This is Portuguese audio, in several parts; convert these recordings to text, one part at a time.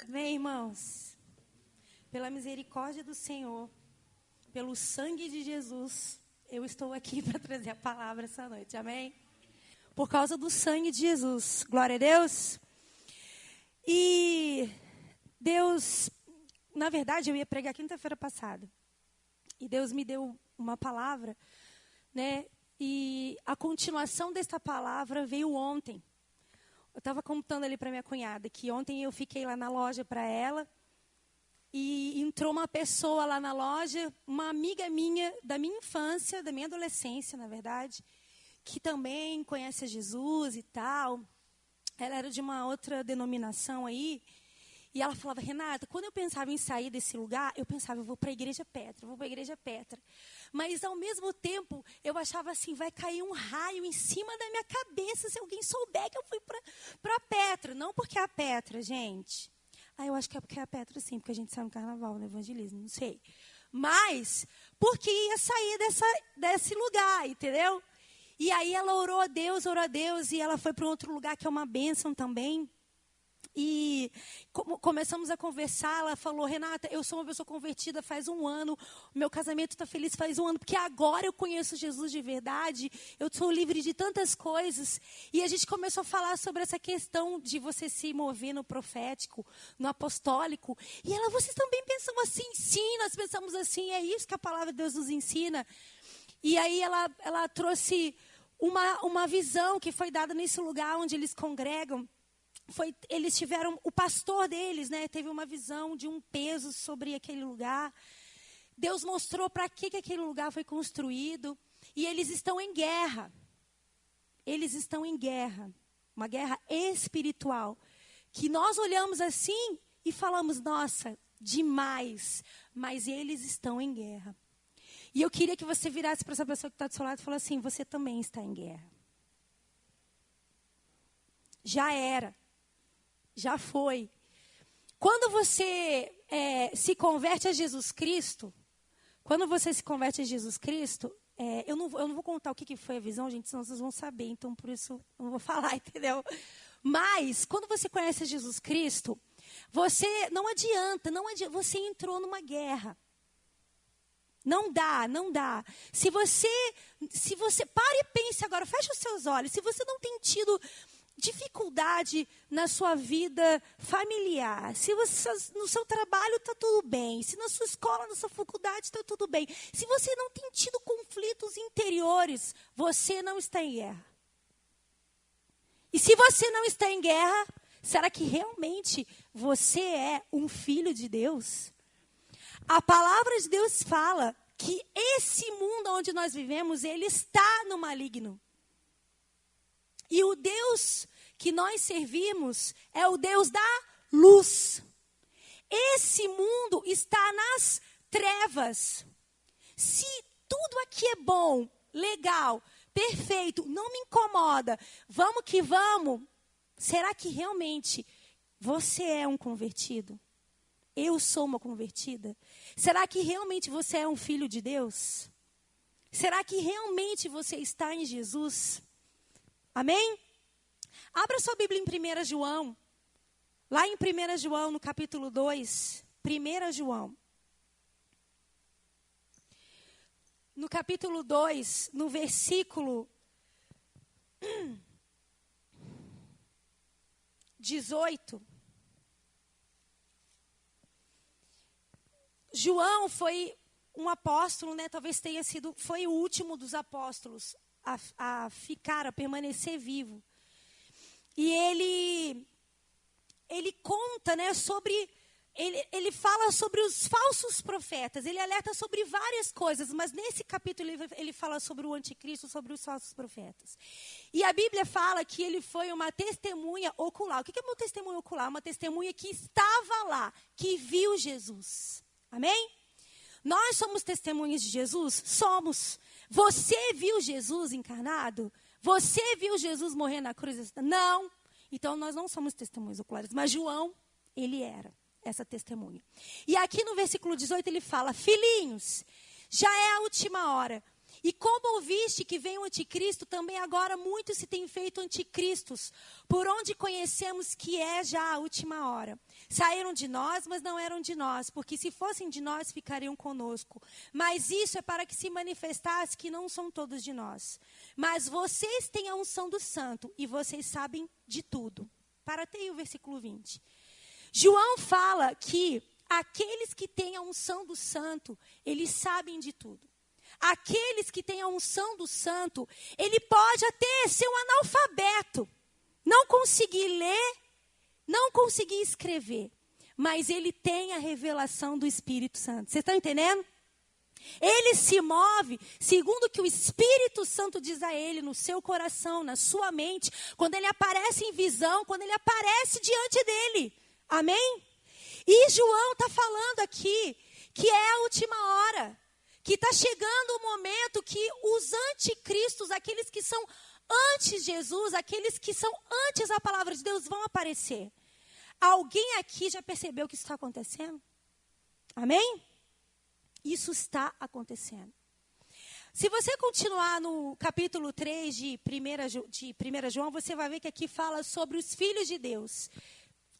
Amém, irmãos? Pela misericórdia do Senhor, pelo sangue de Jesus, eu estou aqui para trazer a palavra essa noite, amém? Por causa do sangue de Jesus, glória a Deus. E Deus, na verdade, eu ia pregar quinta-feira passada. E Deus me deu uma palavra, né? E a continuação desta palavra veio ontem. Eu estava contando ali para minha cunhada que ontem eu fiquei lá na loja para ela. E entrou uma pessoa lá na loja, uma amiga minha, da minha infância, da minha adolescência, na verdade, que também conhece Jesus e tal. Ela era de uma outra denominação aí. E ela falava, Renata, quando eu pensava em sair desse lugar, eu pensava, eu vou para a Igreja Petra, vou para a Igreja Petra. Mas, ao mesmo tempo, eu achava assim, vai cair um raio em cima da minha cabeça se alguém souber que eu fui para Petra. Não porque é a Petra, gente. Eu acho que é porque é a Petra, sim, porque a gente sai no carnaval, no evangelismo, não sei. Mas, porque ia sair desse lugar, entendeu? E aí ela orou a Deus, e ela foi para um outro lugar que é uma bênção também. E começamos a conversar, ela falou, Renata, eu sou uma pessoa convertida faz 1 ano, meu casamento está feliz faz 1 ano, porque agora eu conheço Jesus de verdade, eu sou livre de tantas coisas. E a gente começou a falar sobre essa questão de você se mover no profético, no apostólico. E ela, vocês também pensam assim? Sim, nós pensamos assim, é isso que a palavra de Deus nos ensina. E aí ela trouxe uma visão que foi dada nesse lugar onde eles congregam. Eles tiveram, o pastor deles, né, teve uma visão de um peso sobre aquele lugar. Deus mostrou para que aquele lugar foi construído. E eles estão em guerra. Eles estão em guerra. Uma guerra espiritual. Que nós olhamos assim e falamos, nossa, demais. Mas eles estão em guerra. E eu queria que você virasse para essa pessoa que está do seu lado e falasse assim, você também está em guerra. Já era. Já foi. Quando você se converte a Jesus Cristo, eu não vou contar o que foi a visão, gente, senão vocês vão saber, então por isso eu não vou falar, entendeu? Mas, quando você conhece Jesus Cristo, não adianta, você entrou numa guerra. Não dá. Se você pare e pense agora, fecha os seus olhos, se você não tem tido dificuldade na sua vida familiar, se no seu trabalho está tudo bem, se na sua escola, na sua faculdade está tudo bem, se você não tem tido conflitos interiores, você não está em guerra. E se você não está em guerra, será que realmente você é um filho de Deus? A palavra de Deus fala que esse mundo onde nós vivemos, ele está no maligno. E o Deus que nós servimos é o Deus da luz. Esse mundo está nas trevas. Se tudo aqui é bom, legal, perfeito, não me incomoda, vamos que vamos, será que realmente você é um convertido? Eu sou uma convertida? Será que realmente você é um filho de Deus? Será que realmente você está em Jesus? Amém? Abra sua Bíblia em 1 João. Lá em 1 João, no capítulo 2. 1 João. No capítulo 2, no versículo 18. João foi um apóstolo, né? Talvez foi o último dos apóstolos a permanecer vivo. E ele conta, né, ele fala sobre os falsos profetas, ele alerta sobre várias coisas, mas nesse capítulo ele fala sobre o anticristo, sobre os falsos profetas. E a Bíblia fala que ele foi uma testemunha ocular. O que é uma testemunha ocular? Uma testemunha que estava lá, que viu Jesus. Amém? Nós somos testemunhas de Jesus? Somos. Você viu Jesus encarnado? Você viu Jesus morrer na cruz? Não. Então, nós não somos testemunhas oculares. Mas João, ele era essa testemunha. E aqui no versículo 18 ele fala, filhinhos, já é a última hora. E como ouviste que vem o anticristo, também agora muitos se têm feito anticristos, por onde conhecemos que é já a última hora. Saíram de nós, mas não eram de nós, porque se fossem de nós, ficariam conosco. Mas isso é para que se manifestasse que não são todos de nós. Mas vocês têm a unção do santo, e vocês sabem de tudo. Para aí o versículo 20. João fala que aqueles que têm a unção do santo, eles sabem de tudo. Aqueles que têm a unção do santo, ele pode até ser um analfabeto, não conseguir ler, não conseguir escrever, mas ele tem a revelação do Espírito Santo. Vocês estão entendendo? Ele se move segundo o que o Espírito Santo diz a ele, no seu coração, na sua mente, quando ele aparece em visão, quando ele aparece diante dele. Amém? E João está falando aqui que é a última hora. Que está chegando o momento que os anticristos, aqueles que são antes Jesus, aqueles que são antes da palavra de Deus, vão aparecer. Alguém aqui já percebeu que isso está acontecendo? Amém? Isso está acontecendo. Se você continuar no capítulo 3 de 1 João, você vai ver que aqui fala sobre os filhos de Deus.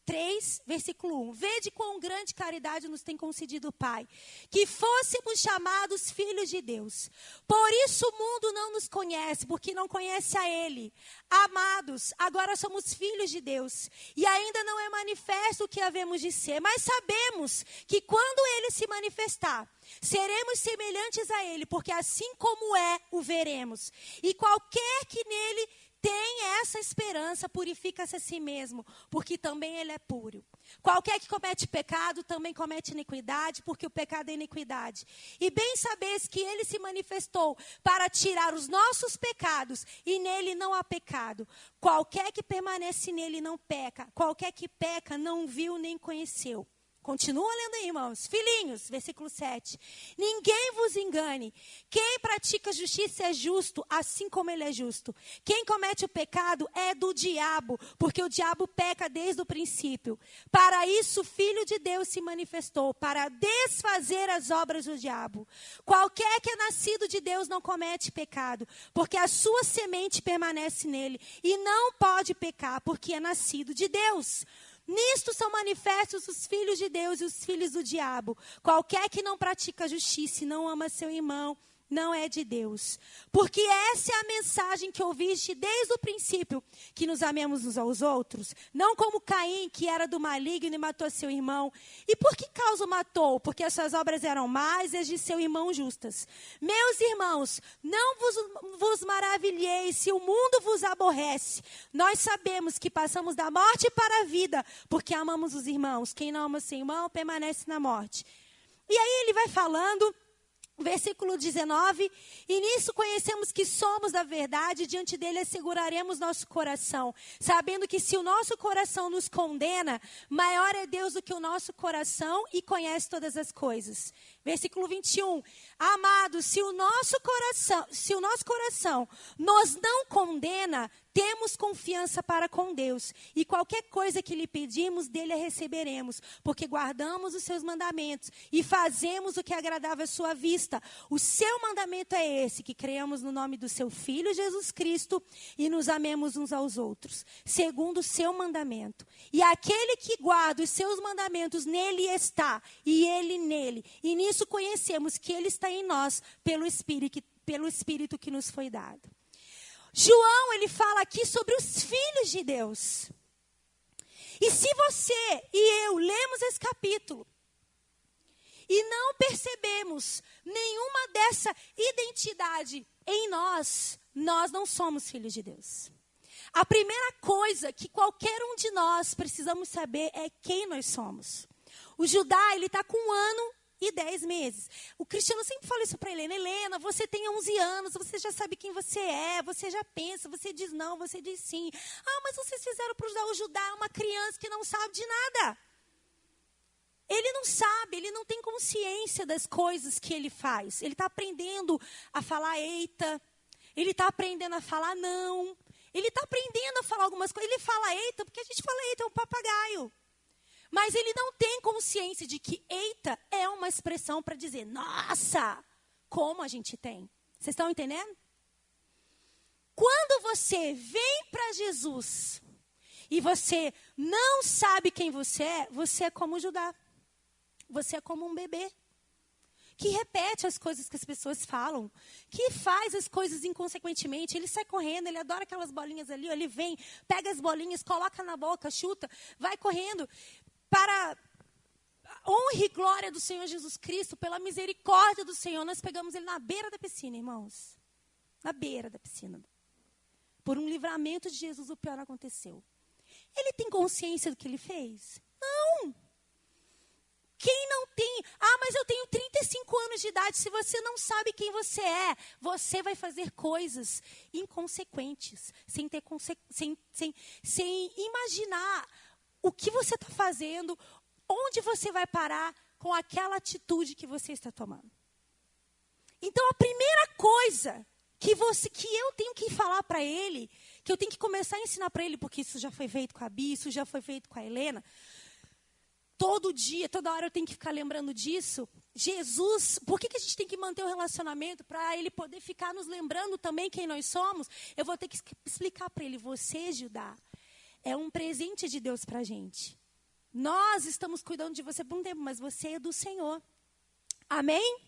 3, versículo 1. Vede quão grande caridade nos tem concedido o Pai, que fôssemos chamados filhos de Deus. Por isso o mundo não nos conhece, porque não conhece a Ele. Amados, agora somos filhos de Deus, e ainda não é manifesto o que havemos de ser, mas sabemos que quando Ele se manifestar, seremos semelhantes a Ele, porque assim como é, o veremos. E qualquer que nele tem essa esperança, purifica-se a si mesmo, porque também ele é puro. Qualquer que comete pecado, também comete iniquidade, porque o pecado é iniquidade. E bem sabeis que ele se manifestou para tirar os nossos pecados, e nele não há pecado. Qualquer que permanece nele não peca, qualquer que peca não viu nem conheceu. Continua lendo aí, irmãos. Filhinhos, versículo 7. Ninguém vos engane. Quem pratica justiça é justo, assim como ele é justo. Quem comete o pecado é do diabo, porque o diabo peca desde o princípio. Para isso o Filho de Deus se manifestou, para desfazer as obras do diabo. Qualquer que é nascido de Deus não comete pecado, porque a sua semente permanece nele. E não pode pecar, porque é nascido de Deus. Nisto são manifestos os filhos de Deus e os filhos do diabo. Qualquer que não pratica justiça e não ama seu irmão, não é de Deus. Porque essa é a mensagem que ouviste desde o princípio, que nos amemos uns aos outros. Não como Caim, que era do maligno e matou seu irmão. E por que causa o matou? Porque as suas obras eram más e as de seu irmão justas. Meus irmãos, não vos maravilheis se o mundo vos aborrece. Nós sabemos que passamos da morte para a vida, porque amamos os irmãos. Quem não ama seu irmão, permanece na morte. E aí ele vai falando... Versículo 19, e nisso conhecemos que somos da verdade, diante dele asseguraremos nosso coração, sabendo que se o nosso coração nos condena, maior é Deus do que o nosso coração e conhece todas as coisas. Versículo 21, amados, se o nosso coração nos não condena, temos confiança para com Deus, e qualquer coisa que lhe pedimos, dele a receberemos, porque guardamos os seus mandamentos e fazemos o que é agradável à sua vista. O seu mandamento é esse, que creamos no nome do seu Filho Jesus Cristo e nos amemos uns aos outros, segundo o seu mandamento. E aquele que guarda os seus mandamentos, nele está, e ele nele. E nisso conhecemos que ele está em nós, pelo Espírito que nos foi dado. João, ele fala aqui sobre os filhos de Deus. E se você e eu lemos esse capítulo e não percebemos nenhuma dessa identidade em nós, nós não somos filhos de Deus. A primeira coisa que qualquer um de nós precisamos saber é quem nós somos. O Judá, ele está com 1 ano e 10 meses. O Cristiano sempre fala isso para Helena. Helena, você tem 11 anos, você já sabe quem você é, você já pensa, você diz não, você diz sim. Ah, mas vocês fizeram para o Judá uma criança que não sabe de nada. Ele não sabe, ele não tem consciência das coisas que ele faz. Ele está aprendendo a falar eita, ele está aprendendo a falar não, ele está aprendendo a falar algumas coisas. Ele fala eita, porque a gente fala eita, é um papagaio. Mas ele não tem consciência de que eita é uma expressão para dizer, nossa, como a gente tem. Vocês estão entendendo? Quando você vem para Jesus e você não sabe quem você é como Judá. Você é como um bebê que repete as coisas que as pessoas falam, que faz as coisas inconsequentemente. Ele sai correndo, ele adora aquelas bolinhas ali, ele vem, pega as bolinhas, coloca na boca, chuta, vai correndo. Para a honra e glória do Senhor Jesus Cristo, pela misericórdia do Senhor, nós pegamos ele na beira da piscina, irmãos. Na beira da piscina. Por um livramento de Jesus, o pior aconteceu. Ele tem consciência do que ele fez? Não. Quem não tem? Mas eu tenho 35 anos de idade. Se você não sabe quem você é, você vai fazer coisas inconsequentes, sem imaginar o que você está fazendo, onde você vai parar com aquela atitude que você está tomando. Então, a primeira coisa que eu tenho que falar para ele, que eu tenho que começar a ensinar para ele, porque isso já foi feito com a Bia, isso já foi feito com a Helena. Todo dia, toda hora eu tenho que ficar lembrando disso. Jesus, por que a gente tem que manter o relacionamento? Para ele poder ficar nos lembrando também quem nós somos. Eu vou ter que explicar para ele, você, Judá, é um presente de Deus para a gente. Nós estamos cuidando de você por um tempo, mas você é do Senhor. Amém?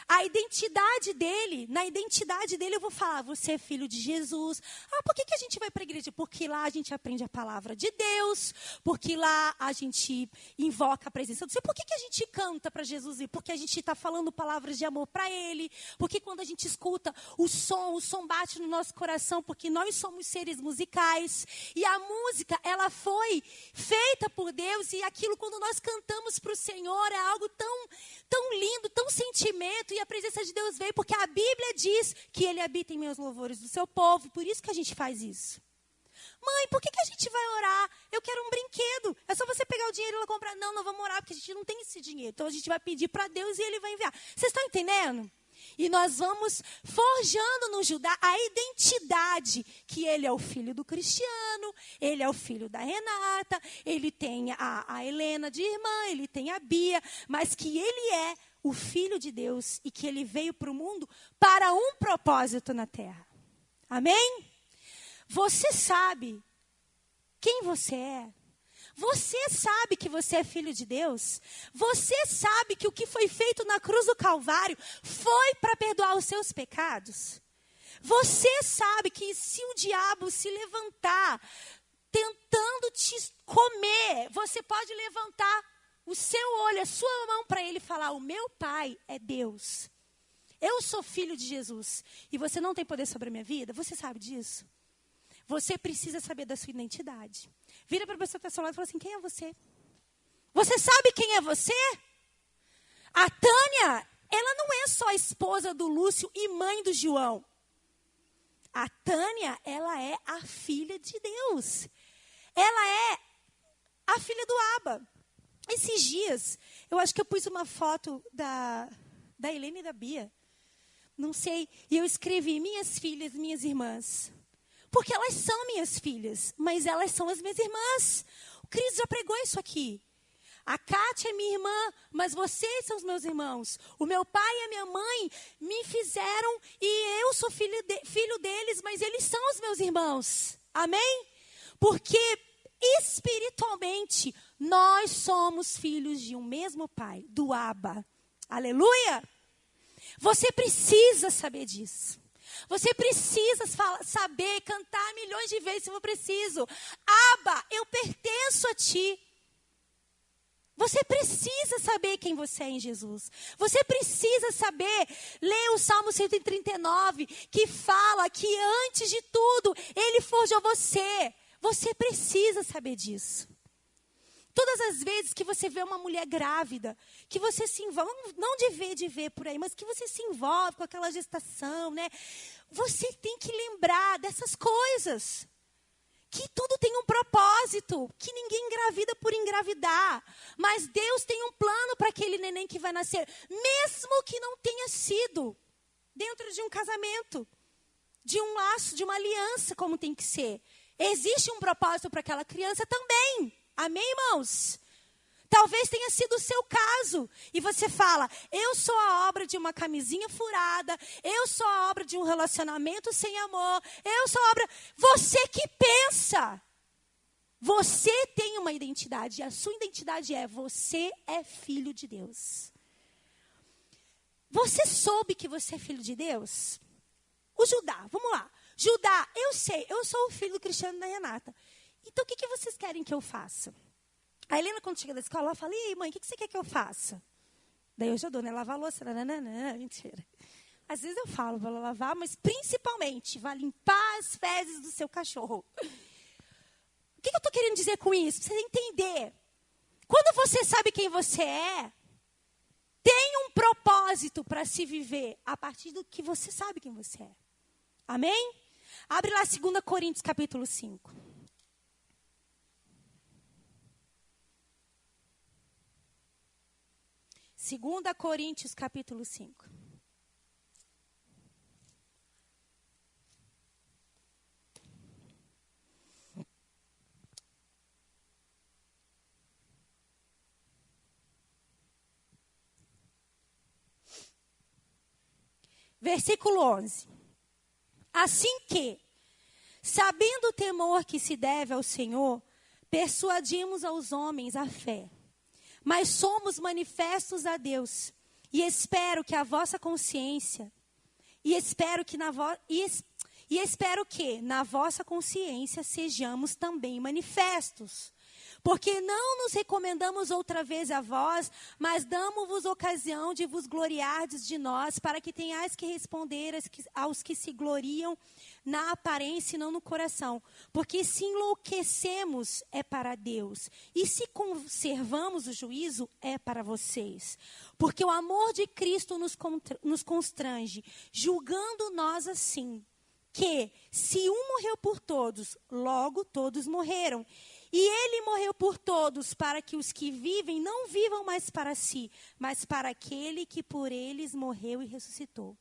A identidade dele, na identidade dele eu vou falar, você é filho de Jesus. Por que a gente vai para a igreja? Porque lá a gente aprende a palavra de Deus, porque lá a gente invoca a presença do Senhor. Por que a gente canta para Jesus? Porque a gente está falando palavras de amor para ele, porque quando a gente escuta o som bate no nosso coração, porque nós somos seres musicais. E a música, ela foi feita por Deus, e aquilo quando nós cantamos para o Senhor é algo tão lindo, tão sentimento. E a presença de Deus veio porque a Bíblia diz que Ele habita em meus louvores do seu povo. Por isso que a gente faz isso. Mãe, por que a gente vai orar? Eu quero um brinquedo. É só você pegar o dinheiro e ela comprar. Não vamos orar porque a gente não tem esse dinheiro. Então a gente vai pedir para Deus e Ele vai enviar. Vocês estão entendendo? E nós vamos forjando no Judá a identidade que ele é o filho do Cristiano, ele é o filho da Renata, ele tem a Helena de irmã, ele tem a Bia, mas que ele é o Filho de Deus e que ele veio para o mundo para um propósito na terra. Amém? Você sabe quem você é? Você sabe que você é filho de Deus? Você sabe que o que foi feito na cruz do Calvário foi para perdoar os seus pecados? Você sabe que se o diabo se levantar tentando te comer, você pode levantar o seu olho, a sua mão para ele e falar, o meu pai é Deus. Eu sou filho de Jesus. E você não tem poder sobre a minha vida? Você sabe disso? Você precisa saber da sua identidade. Vira para a pessoa que está ao seu lado e fala assim, quem é você? Você sabe quem é você? A Tânia, ela não é só a esposa do Lúcio e mãe do João. A Tânia, ela é a filha de Deus. Ela é a filha do Abba. Esses dias, eu acho que eu pus uma foto da Helena e da Bia. Não sei. E eu escrevi, minhas filhas, minhas irmãs. Porque elas são minhas filhas, mas elas são as minhas irmãs. O Cris já pregou isso aqui. A Kátia é minha irmã, mas vocês são os meus irmãos. O meu pai e a minha mãe me fizeram e eu sou filho deles, mas eles são os meus irmãos. Amém? Porque espiritualmente nós somos filhos de um mesmo pai, do Abba. Aleluia! Você precisa saber disso. Você precisa saber cantar milhões de vezes se for preciso. Abba, eu pertenço a ti. Você precisa saber quem você é em Jesus. Você precisa saber, ler o Salmo 139, que fala que antes de tudo, Ele forjou você. Você precisa saber disso. Todas as vezes que você vê uma mulher grávida, que você se envolve, não de ver por aí, mas que você se envolve com aquela gestação, né? Você tem que lembrar dessas coisas. Que tudo tem um propósito, que ninguém engravida por engravidar. Mas Deus tem um plano para aquele neném que vai nascer, mesmo que não tenha sido dentro de um casamento, de um laço, de uma aliança, como tem que ser. Existe um propósito para aquela criança também. Amém, irmãos? Talvez tenha sido o seu caso. E você fala, eu sou a obra de uma camisinha furada. Eu sou a obra de um relacionamento sem amor. Eu sou a obra... Você que pensa. Você tem uma identidade. E a sua identidade é, você é filho de Deus. Você soube que você é filho de Deus? O Judá, vamos lá. Judá, eu sei, eu sou o filho do Cristiano e da Renata. Então, o que vocês querem que eu faça? A Helena, quando chega da escola, ela fala, e aí, mãe, o que você quer que eu faça? Daí eu já dou, né? Lavar a louça, mentira. Às vezes eu falo para ela lavar, mas principalmente, vai limpar as fezes do seu cachorro. O que eu estou querendo dizer com isso? Pra você entender. Quando você sabe quem você é, tem um propósito para se viver a partir do que você sabe quem você é. Amém? Abre lá 2 Coríntios capítulo 5. Segunda Coríntios, capítulo 5. Versículo 11. Assim que, sabendo o temor que se deve ao Senhor, persuadimos aos homens a fé. Mas somos manifestos a Deus. E espero que a vossa consciência, espero que na vossa consciência sejamos também manifestos. Porque não nos recomendamos outra vez a vós, mas damos-vos ocasião de vos gloriardes de nós, para que tenhais que responder aos que se gloriam na aparência e não no coração. Porque se enlouquecemos, é para Deus. E se conservamos o juízo, é para vocês. Porque o amor de Cristo nos constrange, julgando nós assim, que se um morreu por todos, logo todos morreram. E ele morreu por todos, para que os que vivem não vivam mais para si, mas para aquele que por eles morreu e ressuscitou.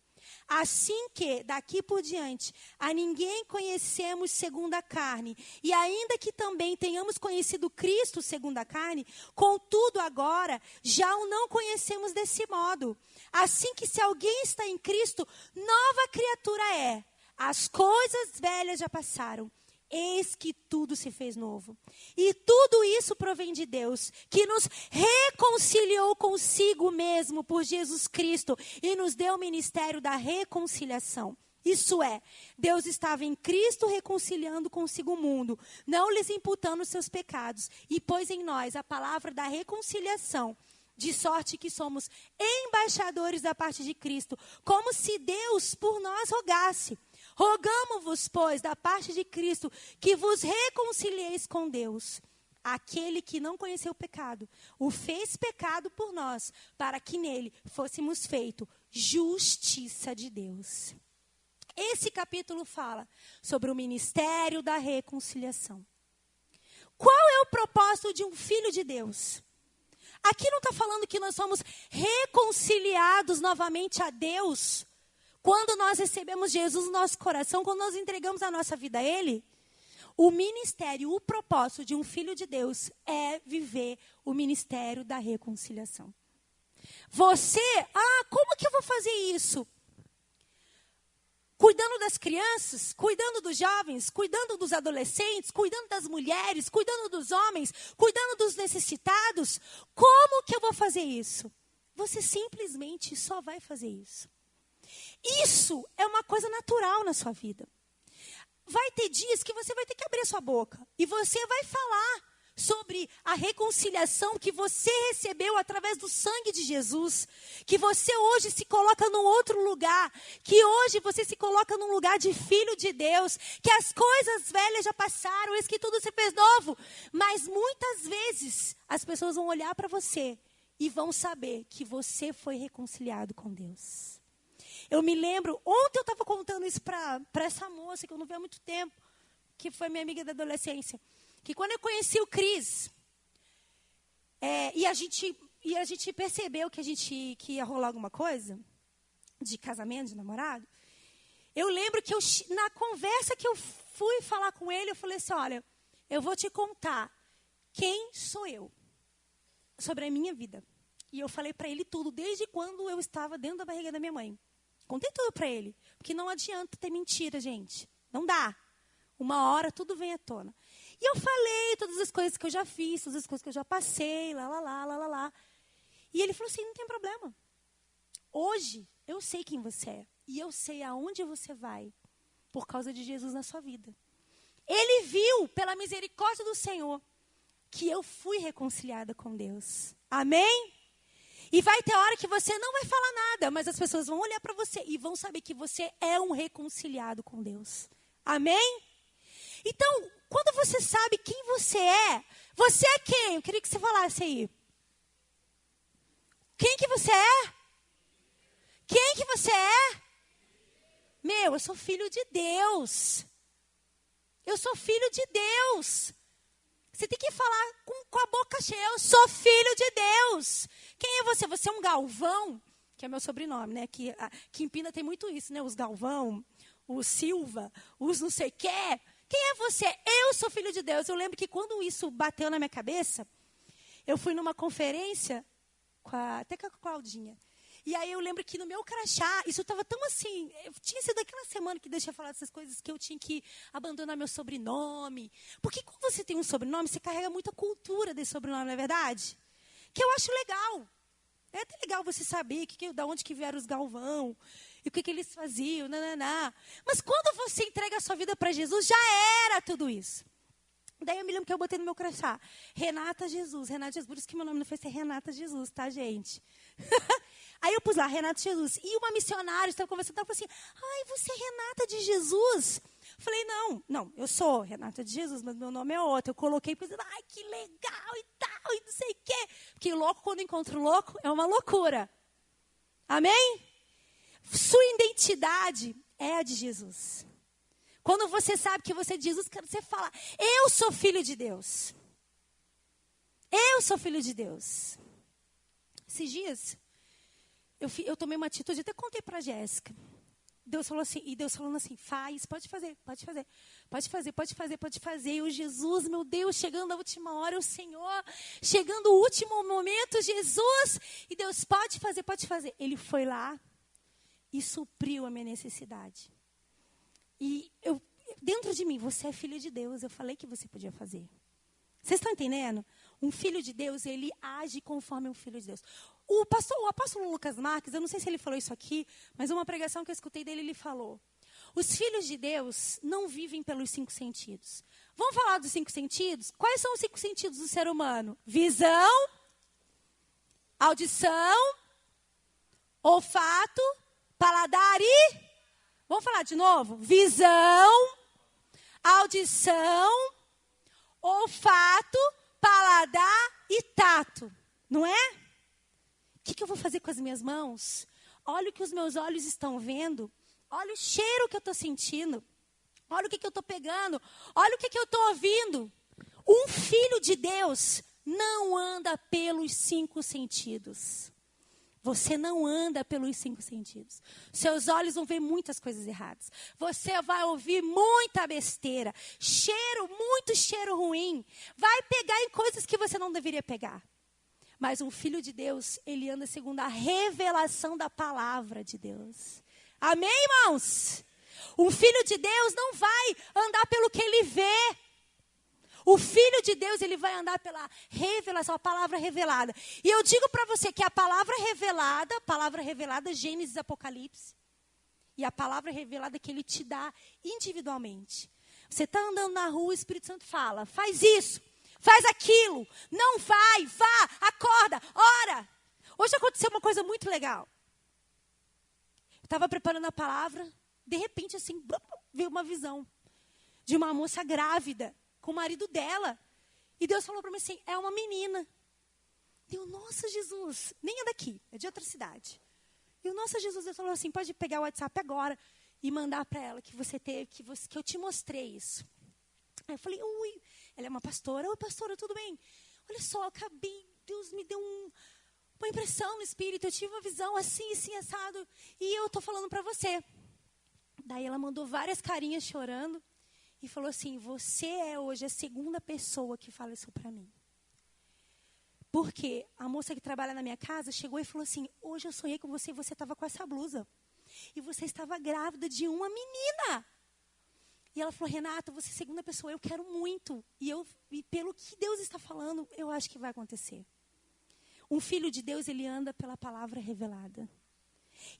Assim que, daqui por diante, a ninguém conhecemos segundo a carne, e ainda que também tenhamos conhecido Cristo segundo a carne, contudo agora já o não conhecemos desse modo. Assim que se alguém está em Cristo, nova criatura é. As coisas velhas já passaram. Eis que tudo se fez novo. E tudo isso provém de Deus, que nos reconciliou consigo mesmo por Jesus Cristo e nos deu o ministério da reconciliação. Isso é, Deus estava em Cristo reconciliando consigo o mundo, não lhes imputando os seus pecados, e pôs em nós a palavra da reconciliação, de sorte que somos embaixadores da parte de Cristo, como se Deus por nós rogasse. Rogamo-vos, pois, da parte de Cristo, que vos reconcilieis com Deus. Aquele que não conheceu o pecado, o fez pecado por nós, para que nele fôssemos feito justiça de Deus. Esse capítulo fala sobre o ministério da reconciliação. Qual é o propósito de um filho de Deus? Aqui não está falando que nós somos reconciliados novamente a Deus quando nós recebemos Jesus no nosso coração, quando nós entregamos a nossa vida a Ele. O ministério, o propósito de um filho de Deus é viver o ministério da reconciliação. Você, como que eu vou fazer isso? Cuidando das crianças, cuidando dos jovens, cuidando dos adolescentes, cuidando das mulheres, cuidando dos homens, cuidando dos necessitados. Como que eu vou fazer isso? Você simplesmente só vai fazer isso. Isso é uma coisa natural na sua vida. Vai ter dias que você vai ter que abrir a sua boca e você vai falar sobre a reconciliação que você recebeu através do sangue de Jesus, que você hoje se coloca num outro lugar, que hoje você se coloca num lugar de filho de Deus, que as coisas velhas já passaram, eis que tudo se fez novo. Mas muitas vezes as pessoas vão olhar para você e vão saber que você foi reconciliado com Deus. Eu me lembro, ontem eu estava contando isso para essa moça que eu não vi há muito tempo, que foi minha amiga da adolescência, que quando eu conheci o Cris, e a gente percebeu que ia rolar alguma coisa, de casamento, de namorado, eu lembro que na conversa que eu fui falar com ele, eu falei assim, olha, eu vou te contar quem sou eu. sobre a minha vida. E eu falei para ele tudo, desde quando eu estava dentro da barriga da minha mãe. Contei tudo para ele. Porque não adianta ter mentira, gente. Não dá. Uma hora tudo vem à tona. E eu falei todas as coisas que eu já fiz, todas as coisas que eu já passei, lá. E ele falou assim, não tem problema. Hoje, eu sei quem você é. E eu sei aonde você vai. Por causa de Jesus na sua vida. Ele viu, pela misericórdia do Senhor, que eu fui reconciliada com Deus. Amém? E vai ter hora que você não vai falar nada, mas as pessoas vão olhar para você e vão saber que você é um reconciliado com Deus. Amém? Então, quando você sabe quem você é quem? Eu queria que você falasse aí. Quem que você é? Quem que você é? Meu, eu sou filho de Deus. Eu sou filho de Deus. Você tem que falar com a boca cheia. Eu sou filho de Deus. Quem é você? Você é um Galvão, que é meu sobrenome, né? Que em Pina tem muito isso, né? Os Galvão, os Silva, os não sei o quê. Quem é você? Eu sou filho de Deus. Eu lembro que quando isso bateu na minha cabeça, eu fui numa conferência, até com a Claudinha. E aí eu lembro que no meu crachá, isso estava tão assim, tinha sido aquela semana que deixei falar dessas coisas, que eu tinha que abandonar meu sobrenome. Porque quando você tem um sobrenome, você carrega muita cultura desse sobrenome, não é verdade? Que eu acho legal. É até legal você saber da onde que vieram os Galvão, e o que eles faziam, nananá. Mas quando você entrega a sua vida para Jesus, já era tudo isso. Daí eu me lembro que eu botei no meu crachá, Renata Jesus, por isso que meu nome não foi ser Renata Jesus, tá, gente? Aí eu pus lá, Renata Jesus. E uma missionária estava conversando, ela falou assim, ai, você é Renata de Jesus? Eu falei, não, eu sou Renata de Jesus, mas meu nome é outro. Eu coloquei, pensando, ai, que legal e tal, e não sei o quê. Porque louco, quando encontra o louco, é uma loucura. Amém? Sua identidade é a de Jesus. Quando você sabe que você é de Jesus, você fala, eu sou filho de Deus. Eu sou filho de Deus. Esses dias, eu tomei uma atitude, até contei para a Jéssica. Deus falou assim, e Deus falando assim, pode fazer. E o Jesus, meu Deus, chegando a última hora, o Senhor, chegando o último momento, Jesus, e Deus, pode fazer. Ele foi lá e supriu a minha necessidade. E dentro de mim, você é filho de Deus, eu falei que você podia fazer. Vocês estão entendendo? Um filho de Deus, ele age conforme um filho de Deus. O apóstolo Lucas Marques, eu não sei se ele falou isso aqui, mas uma pregação que eu escutei dele, ele falou. Os filhos de Deus não vivem pelos 5 sentidos. Vamos falar dos 5 sentidos? Quais são os 5 sentidos do ser humano? Visão, audição, olfato, paladar e... Vamos falar de novo? Visão, audição, olfato, paladar e tato. Não é? O que eu vou fazer com as minhas mãos? Olha o que os meus olhos estão vendo. Olha o cheiro que eu estou sentindo. Olha o que eu estou pegando. Olha o que eu estou ouvindo. Um filho de Deus não anda pelos 5 sentidos. Você não anda pelos 5 sentidos. Seus olhos vão ver muitas coisas erradas. Você vai ouvir muita besteira. Muito cheiro ruim. Vai pegar em coisas que você não deveria pegar. Mas um filho de Deus, ele anda segundo a revelação da palavra de Deus. Amém, irmãos? Um filho de Deus não vai andar pelo que ele vê. O filho de Deus, ele vai andar pela revelação, a palavra revelada. E eu digo para você que a palavra revelada, Gênesis, Apocalipse. E a palavra revelada que ele te dá individualmente. Você está andando na rua, o Espírito Santo fala, faz isso. Faz aquilo, não vai, vá, acorda, ora. Hoje aconteceu uma coisa muito legal. Eu estava preparando a palavra, de repente assim, veio uma visão de uma moça grávida com o marido dela. E Deus falou para mim assim, é uma menina. Eu, nossa Jesus, nem é daqui, é de outra cidade. Eu, nossa Jesus, Deus falou assim, pode pegar o WhatsApp agora e mandar para ela que eu te mostrei isso. Aí eu falei, ui, ela é uma pastora. Oi, pastora, tudo bem? Olha só, Deus me deu uma impressão no espírito, eu tive uma visão assim, assado, e eu estou falando para você. Daí ela mandou várias carinhas chorando e falou assim, você é hoje a 2ª pessoa que fala isso para mim. Porque a moça que trabalha na minha casa chegou e falou assim, hoje eu sonhei com você e você estava com essa blusa. E você estava grávida de uma menina. E ela falou, Renata, você é a segunda pessoa, eu quero muito. E pelo que Deus está falando, eu acho que vai acontecer. Um filho de Deus, ele anda pela palavra revelada.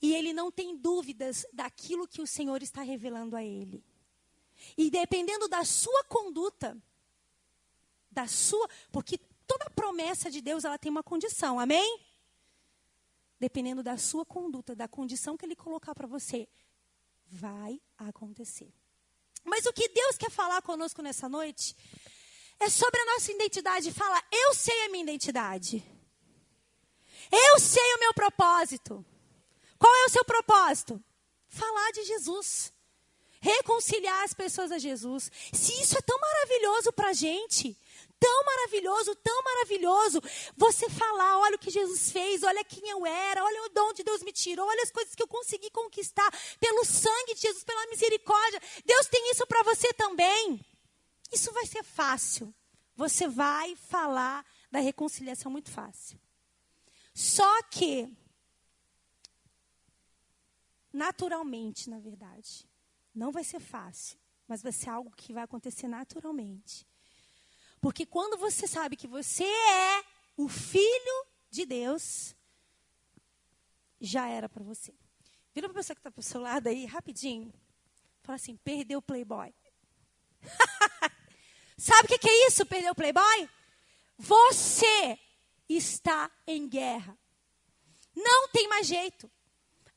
E ele não tem dúvidas daquilo que o Senhor está revelando a ele. E dependendo da sua conduta, porque toda promessa de Deus, ela tem uma condição, amém? Dependendo da sua conduta, da condição que Ele colocar para você, vai acontecer. Mas o que Deus quer falar conosco nessa noite é sobre a nossa identidade. Fala, eu sei a minha identidade. Eu sei o meu propósito. Qual é o seu propósito? Falar de Jesus. Reconciliar as pessoas a Jesus. Se isso é tão maravilhoso para a gente, tão maravilhoso, você falar, olha o que Jesus fez, olha quem eu era, olha de onde Deus me tirou, olha as coisas que eu consegui conquistar pelo sangue de Jesus, pela misericórdia. Deus tem isso para você também. Isso vai ser fácil. Você vai falar da reconciliação muito fácil. Só que, naturalmente, na verdade, não vai ser fácil, mas vai ser algo que vai acontecer naturalmente. Porque quando você sabe que você é o filho de Deus, já era para você. Vira para a pessoa que está para o seu lado aí, rapidinho. Fala assim, perdeu o Playboy. Sabe o que é isso, perder o Playboy? Você está em guerra. Não tem mais jeito.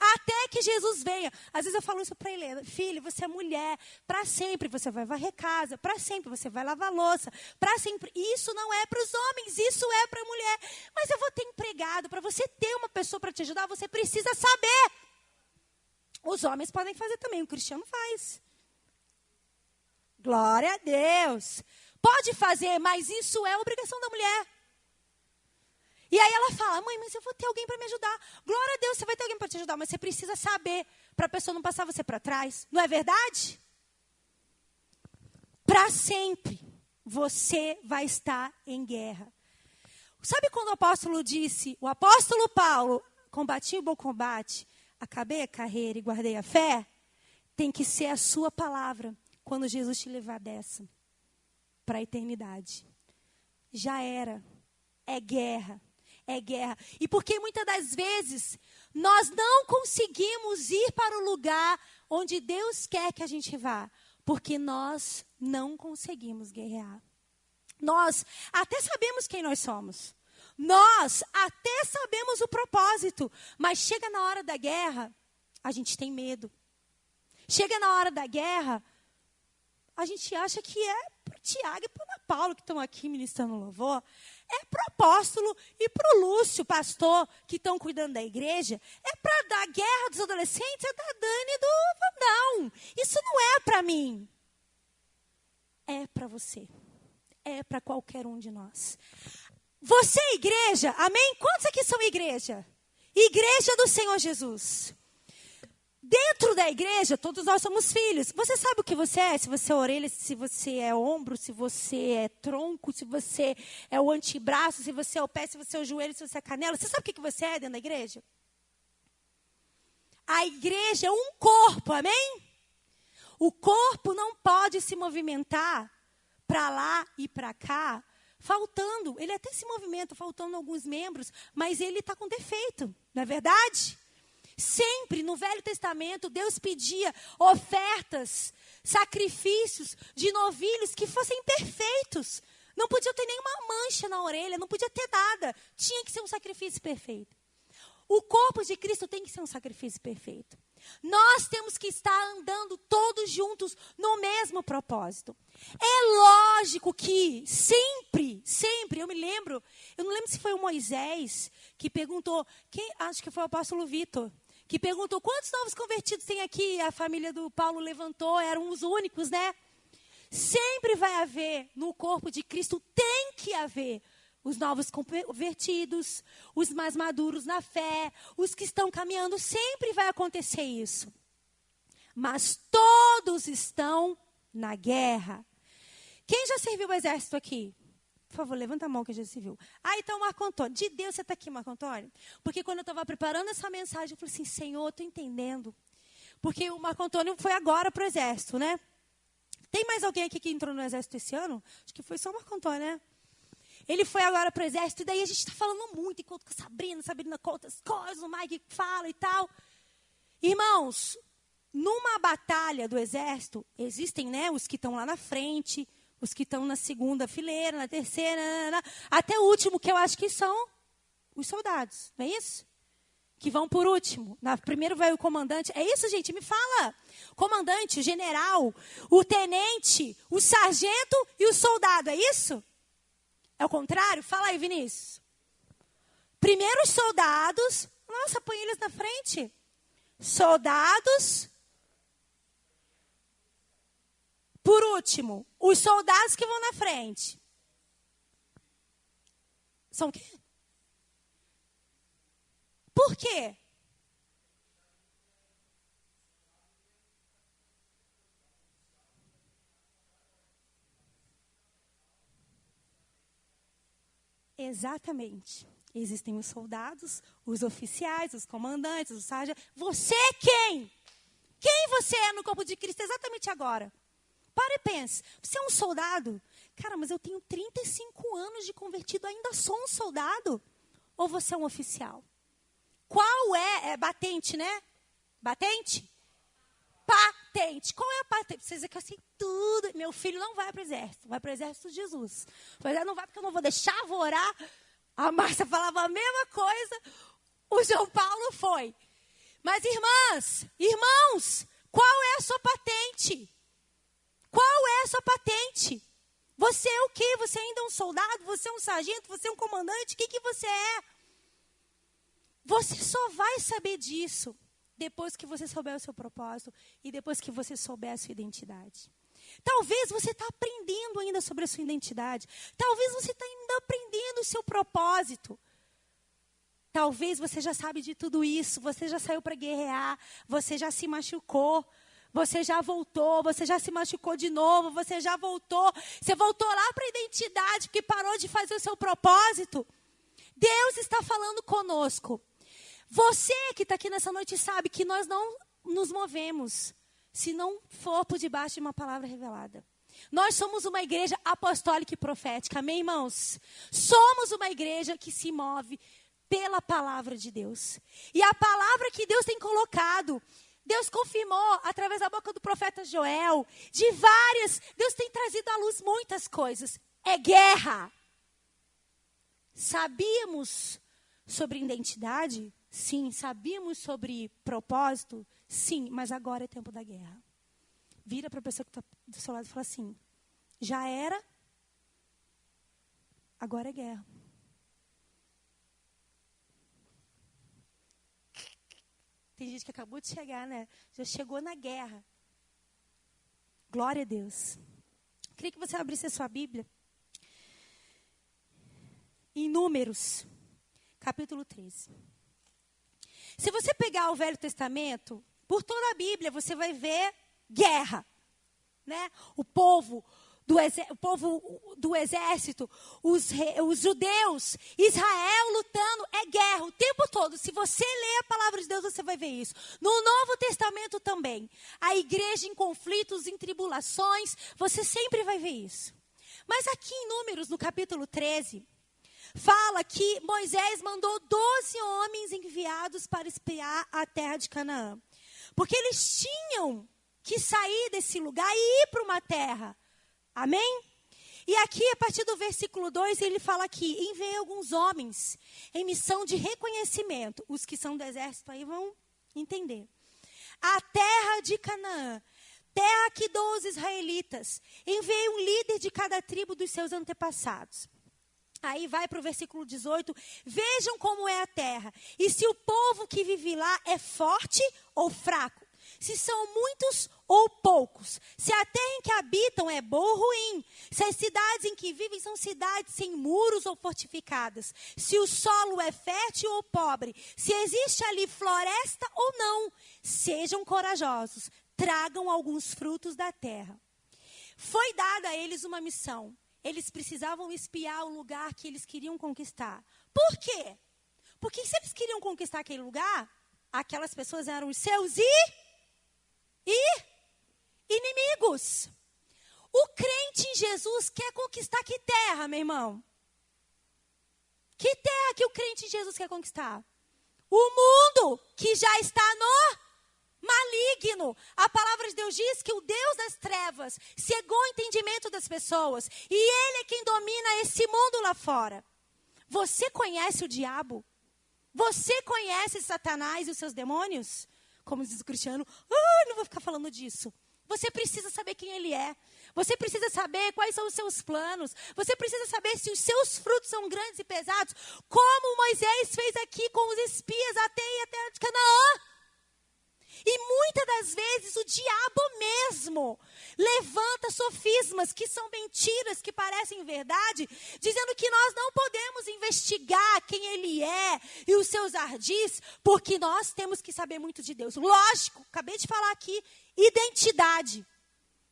Até que Jesus venha. Às vezes eu falo isso para Helena. Filho, você é mulher. Para sempre você vai varrer casa. Para sempre você vai lavar louça. Para sempre. Isso não é para os homens. Isso é para a mulher. Mas eu vou ter empregado. Para você ter uma pessoa para te ajudar, você precisa saber. Os homens podem fazer também. O cristiano faz. Glória a Deus. Pode fazer, mas isso é obrigação da mulher. E aí ela fala, mãe, mas eu vou ter alguém para me ajudar. Glória a Deus, você vai ter alguém para te ajudar, mas você precisa saber para a pessoa não passar você para trás. Não é verdade? Para sempre, você vai estar em guerra. Sabe quando o apóstolo Paulo, combati o bom combate, acabei a carreira e guardei a fé? Tem que ser a sua palavra quando Jesus te levar dessa para a eternidade. Já era. É guerra. É guerra. E porque muitas das vezes nós não conseguimos ir para o lugar onde Deus quer que a gente vá. Porque nós não conseguimos guerrear. Nós até sabemos quem nós somos. Nós até sabemos o propósito. Mas chega na hora da guerra, a gente tem medo. Chega na hora da guerra, a gente acha que é para o Tiago e para o Ana Paula que estão aqui ministrando louvor. É para o apóstolo e para o Lúcio, pastor, que estão cuidando da igreja. É para da guerra dos adolescentes, é da Dani e do Vandão. Isso não é para mim. É para você. É para qualquer um de nós. Você é igreja, amém? Quantos aqui são igreja? Igreja do Senhor Jesus. Dentro da igreja, todos nós somos filhos. Você sabe o que você é? Se você é orelha, se você é ombro, se você é tronco, se você é o antebraço, se você é o pé, se você é o joelho, se você é a canela. Você sabe o que você é dentro da igreja? A igreja é um corpo, amém? O corpo não pode se movimentar para lá e para cá, faltando. Ele até se movimenta, faltando alguns membros, mas ele está com defeito, não é verdade? Sempre no Velho Testamento, Deus pedia ofertas, sacrifícios de novilhos que fossem perfeitos. Não podia ter nenhuma mancha na orelha, não podia ter nada. Tinha que ser um sacrifício perfeito. O corpo de Cristo tem que ser um sacrifício perfeito. Nós temos que estar andando todos juntos no mesmo propósito. É lógico que sempre, eu não lembro se foi o Moisés que perguntou, acho que foi o apóstolo Vitor, que perguntou quantos novos convertidos tem aqui, a família do Paulo levantou, eram os únicos, né? Sempre vai haver, no corpo de Cristo, tem que haver os novos convertidos, os mais maduros na fé, os que estão caminhando, sempre vai acontecer isso. Mas todos estão na guerra. Quem já serviu o exército aqui? Por favor, levanta a mão que a gente se viu. Ah, então, Marco Antônio. De Deus você está aqui, Marco Antônio? Porque quando eu estava preparando essa mensagem, eu falei assim, Senhor, eu estou entendendo. Porque o Marco Antônio foi agora para o exército, né? Tem mais alguém aqui que entrou no exército esse ano? Acho que foi só o Marco Antônio, né? Ele foi agora para o exército, e daí a gente está falando muito, enquanto com a Sabrina conta as coisas, o Mike fala e tal. Irmãos, numa batalha do exército, existem, né, os que estão lá na frente, os que estão na segunda fileira, na terceira, até o último, que eu acho que são os soldados, não é isso? Que vão por último. Primeiro vai o comandante. É isso, gente? Me fala. O comandante, o general, o tenente, o sargento e o soldado, é isso? É o contrário? Fala aí, Vinícius. Primeiro os soldados. Nossa, põe eles na frente. Soldados. Por último, os soldados que vão na frente. São o quê? Por quê? Exatamente. Existem os soldados, os oficiais, os comandantes, os sargentos. Você é quem? Quem você é no corpo de Cristo exatamente agora? Para e pense. Você é um soldado? Cara, mas eu tenho 35 anos de convertido, ainda sou um soldado? Ou você é um oficial? Qual é batente, né? Batente? Patente. Qual é a patente? Vocês dizem que eu sei tudo. Meu filho não vai para o exército. Vai para o exército de Jesus. Mas não vai porque eu não vou deixar, vou orar. A Márcia falava a mesma coisa. O João Paulo foi. Mas irmãos, qual é a sua patente? Qual é a sua patente? Você é o quê? Você ainda é um soldado? Você é um sargento? Você é um comandante? O que você é? Você só vai saber disso depois que você souber o seu propósito e depois que você souber a sua identidade. Talvez você está aprendendo ainda sobre a sua identidade. Talvez você está ainda aprendendo o seu propósito. Talvez você já sabe de tudo isso. Você já saiu para guerrear. Você já se machucou. Você já voltou. Você já se machucou de novo. Você já voltou. Você voltou lá para a identidade porque parou de fazer o seu propósito. Deus está falando conosco. Você que está aqui nessa noite sabe que nós não nos movemos se não for por debaixo de uma palavra revelada. Nós somos uma igreja apostólica e profética, amém, irmãos? Somos uma igreja que se move pela palavra de Deus. E a palavra que Deus tem colocado, Deus confirmou através da boca do profeta Joel, de várias, Deus tem trazido à luz muitas coisas. É guerra. Sabíamos sobre identidade? Sim. Sabíamos sobre propósito? Sim, mas agora é tempo da guerra. Vira para a pessoa que está do seu lado e fala assim, já era, agora é guerra. Tem gente que acabou de chegar, né? Já chegou na guerra. Glória a Deus. Queria que você abrisse a sua Bíblia. Em Números, capítulo 13. Se você pegar o Velho Testamento, por toda a Bíblia, você vai ver guerra, né? O povo do exército, os judeus, Israel lutando, é guerra o tempo todo. Se você ler a palavra de Deus, você vai ver isso. No Novo Testamento também. A igreja em conflitos, em tribulações, você sempre vai ver isso. Mas aqui em Números, no capítulo 13, fala que Moisés mandou 12 homens enviados para espiar a terra de Canaã. Porque eles tinham que sair desse lugar e ir para uma terra. Amém? E aqui, a partir do versículo 2, ele fala que enviei alguns homens em missão de reconhecimento. Os que são do exército aí vão entender. A terra de Canaã, terra que dou aos israelitas. Enviei um líder de cada tribo dos seus antepassados. Aí vai para o versículo 18. Vejam como é a terra. E se o povo que vive lá é forte ou fraco. Se são muitos ou poucos. Se a terra em que habitam é boa ou ruim. Se as cidades em que vivem são cidades sem muros ou fortificadas. Se o solo é fértil ou pobre. Se existe ali floresta ou não. Sejam corajosos. Tragam alguns frutos da terra. Foi dada a eles uma missão. eles precisavam espiar o lugar que eles queriam conquistar. Por quê? Porque se eles queriam conquistar aquele lugar, aquelas pessoas eram os seus inimigos. O crente em Jesus quer conquistar que terra, meu irmão? Que terra que o crente em Jesus quer conquistar? O mundo que já está no maligno. A palavra de Deus diz que o Deus das trevas cegou o entendimento das pessoas. E Ele é quem domina esse mundo lá fora. Você conhece o diabo? Você conhece Satanás e os seus demônios? Como diz o Cristiano, não vou ficar falando disso. Você precisa saber quem ele é. Você precisa saber quais são os seus planos. Você precisa saber se os seus frutos são grandes e pesados. Como Moisés fez aqui com os espias até a terra de Canaã. E muitas das vezes o diabo mesmo levanta sofismas que são mentiras, que parecem verdade, dizendo que nós não podemos investigar quem ele é e os seus ardis, porque nós temos que saber muito de Deus. Lógico, acabei de falar aqui, identidade,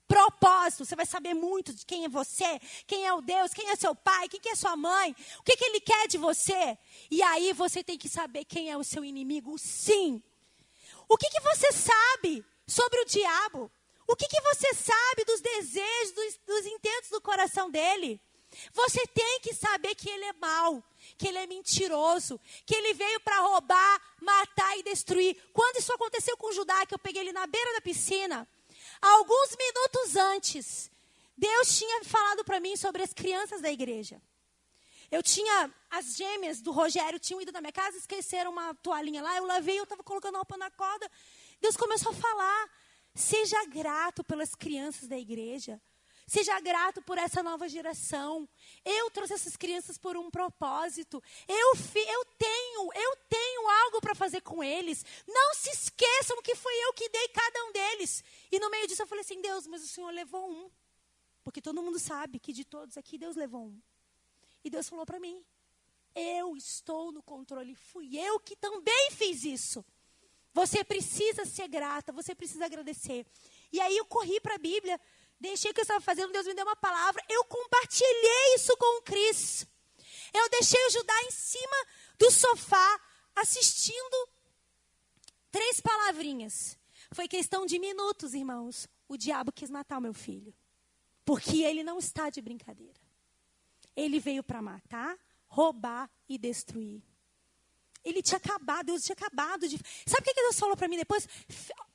propósito, você vai saber muito de quem é você, quem é o Deus, quem é seu pai, quem é sua mãe, o que ele quer de você. E aí você tem que saber quem é o seu inimigo, sim. O que você sabe sobre o diabo? O que você sabe dos desejos, dos intentos do coração dele? Você tem que saber que ele é mau, que ele é mentiroso, que ele veio para roubar, matar e destruir. Quando isso aconteceu com Judá, que eu peguei ele na beira da piscina, alguns minutos antes, Deus tinha falado para mim sobre as crianças da igreja. As gêmeas do Rogério tinham ido na minha casa, esqueceram uma toalhinha lá, eu lavei, eu estava colocando a roupa na corda. Deus começou a falar, seja grato pelas crianças da igreja, seja grato por essa nova geração. Eu trouxe essas crianças por um propósito, eu tenho algo para fazer com eles. Não se esqueçam que foi eu que dei cada um deles. E no meio disso eu falei assim, Deus, mas o Senhor levou um, porque todo mundo sabe que de todos aqui Deus levou um. E Deus falou para mim, eu estou no controle, fui eu que também fiz isso. Você precisa ser grata, você precisa agradecer. E aí eu corri para a Bíblia, deixei o que eu estava fazendo, Deus me deu uma palavra, eu compartilhei isso com o Cris. Eu deixei o Judá em cima do sofá, assistindo 3 palavrinhas. Foi questão de minutos, irmãos. O diabo quis matar o meu filho, porque ele não está de brincadeira. Ele veio para matar, roubar e destruir. Ele tinha acabado, Deus tinha acabado de... Sabe o que Deus falou para mim depois?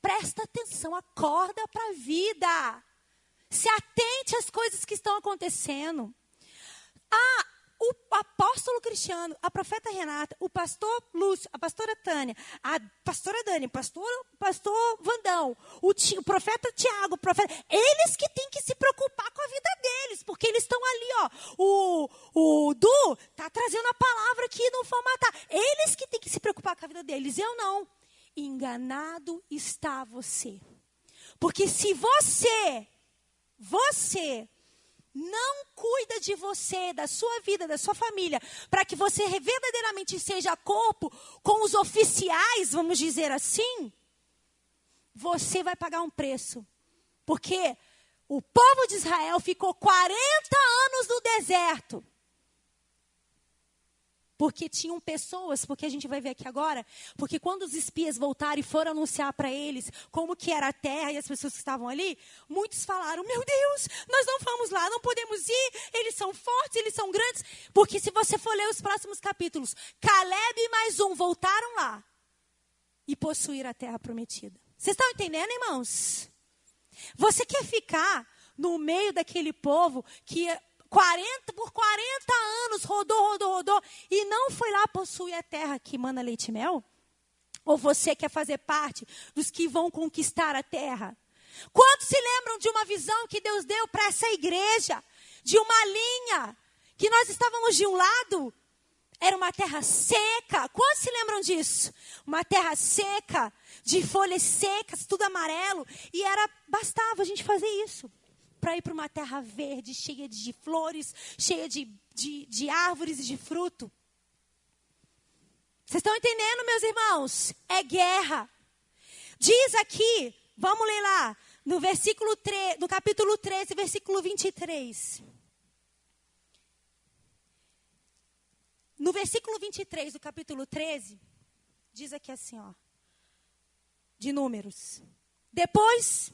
Presta atenção, acorda para a vida. Se atente às coisas que estão acontecendo. O apóstolo Cristiano, a profeta Renata, o pastor Lúcio, a pastora Tânia, a pastora Dani, o pastor Vandão, o profeta Tiago, eles que têm que se preocupar com a vida deles, porque eles estão ali, o Du está trazendo a palavra que não for matar. Eles que têm que se preocupar com a vida deles, eu não. Enganado está você. Porque se você não cuida de você, da sua vida, da sua família, para que você verdadeiramente seja corpo com os oficiais, vamos dizer assim, você vai pagar um preço. Porque o povo de Israel ficou 40 anos no deserto. Porque tinham pessoas, porque a gente vai ver aqui agora, porque quando os espias voltaram e foram anunciar para eles como que era a terra e as pessoas que estavam ali, muitos falaram, meu Deus, nós não vamos lá, não podemos ir, eles são fortes, eles são grandes. Porque se você for ler os próximos capítulos, Caleb e mais um voltaram lá e possuíram a terra prometida. Vocês estão entendendo, irmãos? Você quer ficar no meio daquele povo que... por 40 anos rodou e não foi lá possuir a terra que mana leite e mel? Ou você quer fazer parte dos que vão conquistar a terra? Quantos se lembram de uma visão que Deus deu para essa igreja? De uma linha, que nós estávamos de um lado, era uma terra seca. Quantos se lembram disso? Uma terra seca, de folhas secas, tudo amarelo. E bastava a gente fazer isso. Para ir para uma terra verde, cheia de flores, cheia de árvores e de fruto. Vocês estão entendendo, meus irmãos? É guerra. Diz aqui, vamos ler lá, no capítulo 13, versículo 23. No versículo 23 do capítulo 13, diz aqui assim, ó, de Números. Depois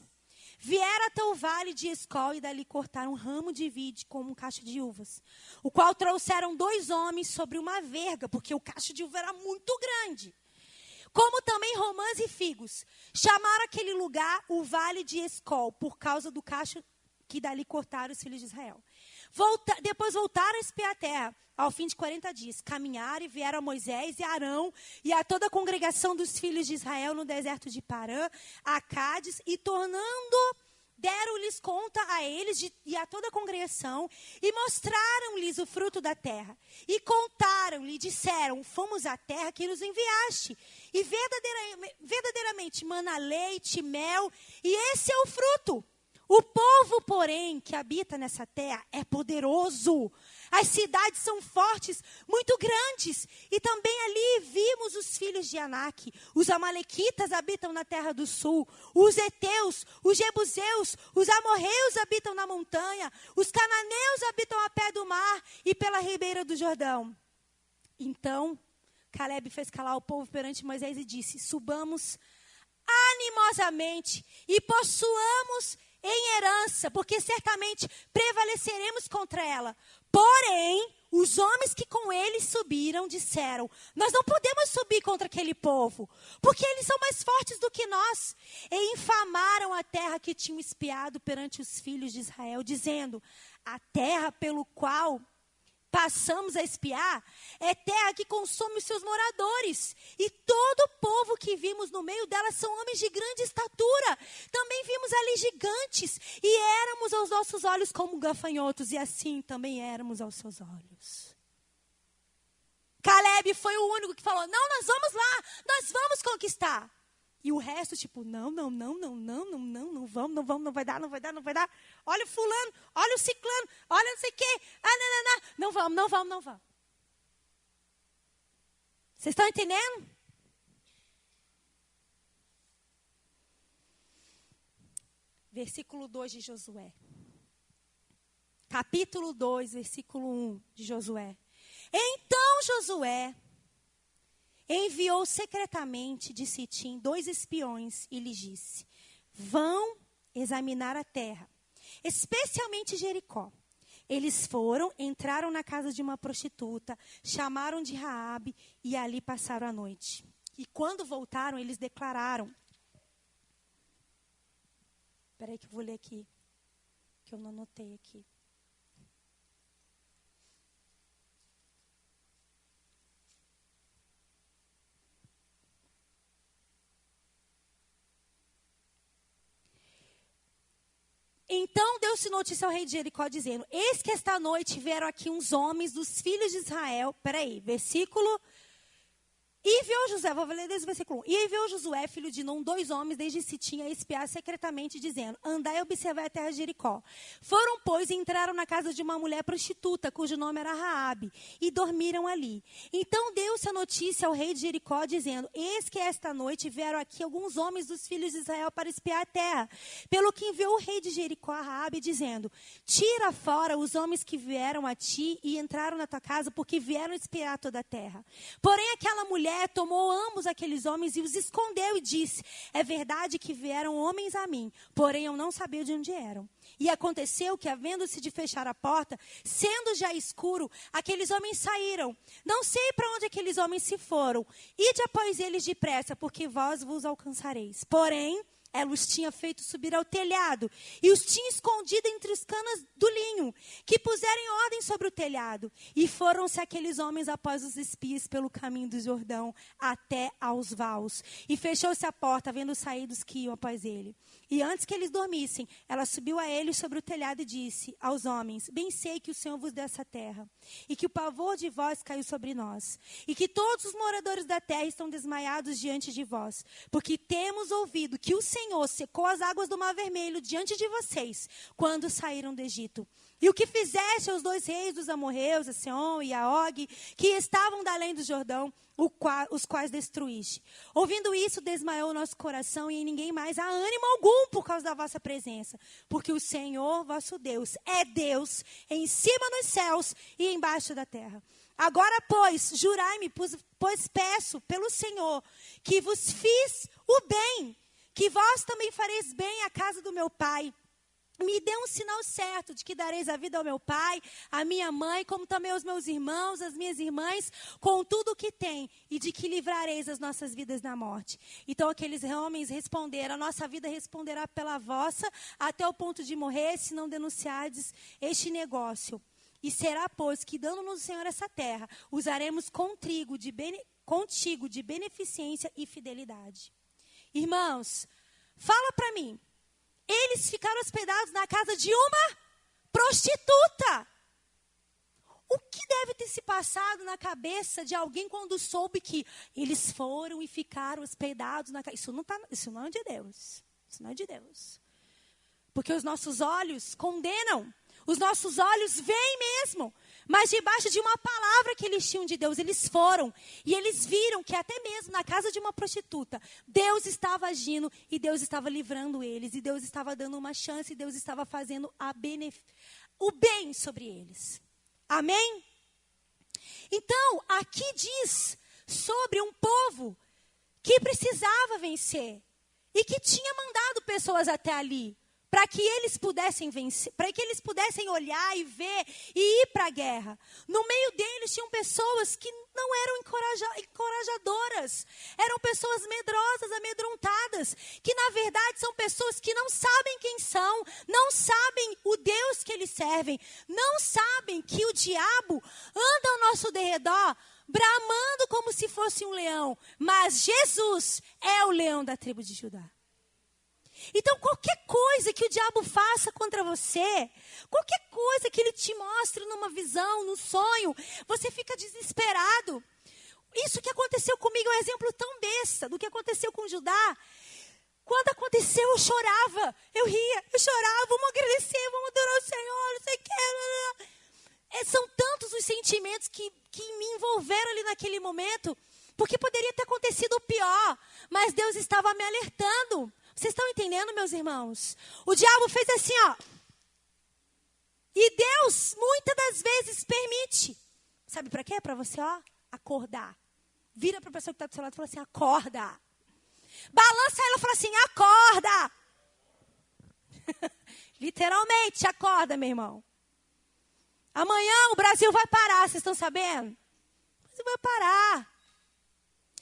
vieram até o vale de Escol e dali cortaram um ramo de vide com um cacho de uvas, o qual trouxeram 2 homens sobre uma verga, porque o cacho de uva era muito grande. Como também romãs e figos. Chamaram aquele lugar o vale de Escol, por causa do cacho que dali cortaram os filhos de Israel. Depois voltaram a espiar a terra, ao fim de 40 dias. Caminharam e vieram a Moisés e a Arão e a toda a congregação dos filhos de Israel no deserto de Parã, a Cádiz, e deram-lhes conta a eles e a toda a congregação, e mostraram-lhes o fruto da terra. E contaram-lhe, disseram, fomos à terra que nos enviaste, e verdadeiramente mana leite e mel, e esse é o fruto. O povo, porém, que habita nessa terra é poderoso. As cidades são fortes, muito grandes. E também ali vimos os filhos de Anak. Os amalequitas habitam na terra do sul. Os heteus, os jebuseus, os amorreus habitam na montanha. Os cananeus habitam a pé do mar e pela ribeira do Jordão. Então, Caleb fez calar o povo perante Moisés e disse, subamos animosamente e possuamos em herança, porque certamente prevaleceremos contra ela. Porém, os homens que com eles subiram disseram, nós não podemos subir contra aquele povo, porque eles são mais fortes do que nós. E infamaram a terra que tinham espiado perante os filhos de Israel, dizendo, a terra pelo qual passamos a espiar é terra que consome os seus moradores. E todo o povo que vimos no meio dela são homens de grande estatura. Também vimos ali gigantes. E éramos aos nossos olhos como gafanhotos. E assim também éramos aos seus olhos. Caleb foi o único que falou, não, nós vamos lá, nós vamos conquistar. E o resto, tipo, não vamos, não vai dar. Olha o fulano, olha o ciclano, olha não sei o quê. Não vamos. Vocês estão entendendo? Versículo 2 de Josué. Capítulo 2, versículo 1 de Josué. Então Josué enviou secretamente de Sitim 2 espiões e lhes disse, vão examinar a terra, especialmente Jericó. Eles foram, entraram na casa de uma prostituta, chamaram de Raabe e ali passaram a noite. E quando voltaram, eles declararam. Espera aí que eu vou ler aqui, que eu não anotei aqui. Então deu-se notícia ao rei de Jericó, dizendo, eis que esta noite vieram aqui uns homens dos filhos de Israel. Versículo. E enviou Josué, vou ler desde o versículo 1. E enviou Josué, filho de Nun, 2 homens desde Sitim a espiar secretamente, dizendo, andai e observai a terra de Jericó. Foram, pois, e entraram na casa de uma mulher prostituta, cujo nome era Raabe, e dormiram ali. Então deu-se a notícia ao rei de Jericó, dizendo, eis que esta noite vieram aqui alguns homens dos filhos de Israel para espiar a terra. Pelo que enviou o rei de Jericó a Raabe, dizendo, tira fora os homens que vieram a ti e entraram na tua casa, porque vieram espiar toda a terra. Porém, aquela mulher tomou ambos aqueles homens e os escondeu e disse, é verdade que vieram homens a mim, porém eu não sabia de onde eram. E aconteceu que, havendo-se de fechar a porta, sendo já escuro, aqueles homens saíram. Não sei para onde aqueles homens se foram. Ide após eles depressa, porque vós vos alcançareis. Porém, ela os tinha feito subir ao telhado e os tinha escondido entre os canas do linho, que puseram em ordem sobre o telhado. E foram-se aqueles homens após os espias pelo caminho do Jordão até aos vaus. E fechou-se a porta, vendo saídos que iam após ele. E antes que eles dormissem, ela subiu a eles sobre o telhado e disse aos homens, bem sei que o Senhor vos deu essa terra, e que o pavor de vós caiu sobre nós, e que todos os moradores da terra estão desmaiados diante de vós, porque temos ouvido que o Senhor secou as águas do Mar Vermelho diante de vocês, quando saíram do Egito. E o que fizeste aos 2 reis dos amorreus, a Seom e a Og, que estavam da além do Jordão, os quais destruíste. Ouvindo isso, desmaiou o nosso coração e em ninguém mais há ânimo algum por causa da vossa presença. Porque o Senhor, vosso Deus, é Deus em cima nos céus e embaixo da terra. Agora, pois, jurai-me, pois peço pelo Senhor, que vos fiz o bem, que vós também fareis bem à casa do meu pai. Me dê um sinal certo de que dareis a vida ao meu pai, à minha mãe, como também aos meus irmãos, às minhas irmãs, com tudo o que tem, e de que livrareis as nossas vidas da morte. Então aqueles homens responderam: a nossa vida responderá pela vossa, até o ponto de morrer, se não denunciardes este negócio. E será, pois, que dando-nos o Senhor essa terra, usaremos contigo de beneficência e fidelidade. Irmãos, fala para mim. Eles ficaram hospedados na casa de uma prostituta. O que deve ter se passado na cabeça de alguém quando soube que eles foram e ficaram hospedados na casa? Isso não é de Deus. Isso não é de Deus. Porque os nossos olhos condenam. Os nossos olhos veem mesmo. Mas debaixo de uma palavra que eles tinham de Deus, eles foram. E eles viram que até mesmo na casa de uma prostituta, Deus estava agindo e Deus estava livrando eles. E Deus estava dando uma chance e Deus estava fazendo o bem sobre eles. Amém? Então, aqui diz sobre um povo que precisava vencer. E que tinha mandado pessoas até ali. Para que eles pudessem vencer, para que eles pudessem olhar e ver e ir para a guerra. No meio deles tinham pessoas que não eram encorajadoras. Eram pessoas medrosas, amedrontadas. Que na verdade são pessoas que não sabem quem são. Não sabem o Deus que eles servem. Não sabem que o diabo anda ao nosso derredor, bramando como se fosse um leão. Mas Jesus é o leão da tribo de Judá. Então, qualquer coisa que o diabo faça contra você, qualquer coisa que ele te mostre numa visão, num sonho, você fica desesperado. Isso que aconteceu comigo é um exemplo tão besta do que aconteceu com Judá. Quando aconteceu, eu chorava, eu ria, eu chorava, vamos agradecer, vamos adorar o Senhor, não sei o que. São tantos os sentimentos que me envolveram ali naquele momento, porque poderia ter acontecido o pior, mas Deus estava me alertando. Vocês estão entendendo, meus irmãos? O diabo fez assim, ó. E Deus, muitas das vezes, permite. Sabe para quê? Para você, ó, acordar. Vira para a pessoa que está do seu lado e fala assim, acorda. Balança ela e fala assim, acorda. Literalmente, acorda, meu irmão. Amanhã o Brasil vai parar, vocês estão sabendo? O Brasil vai parar.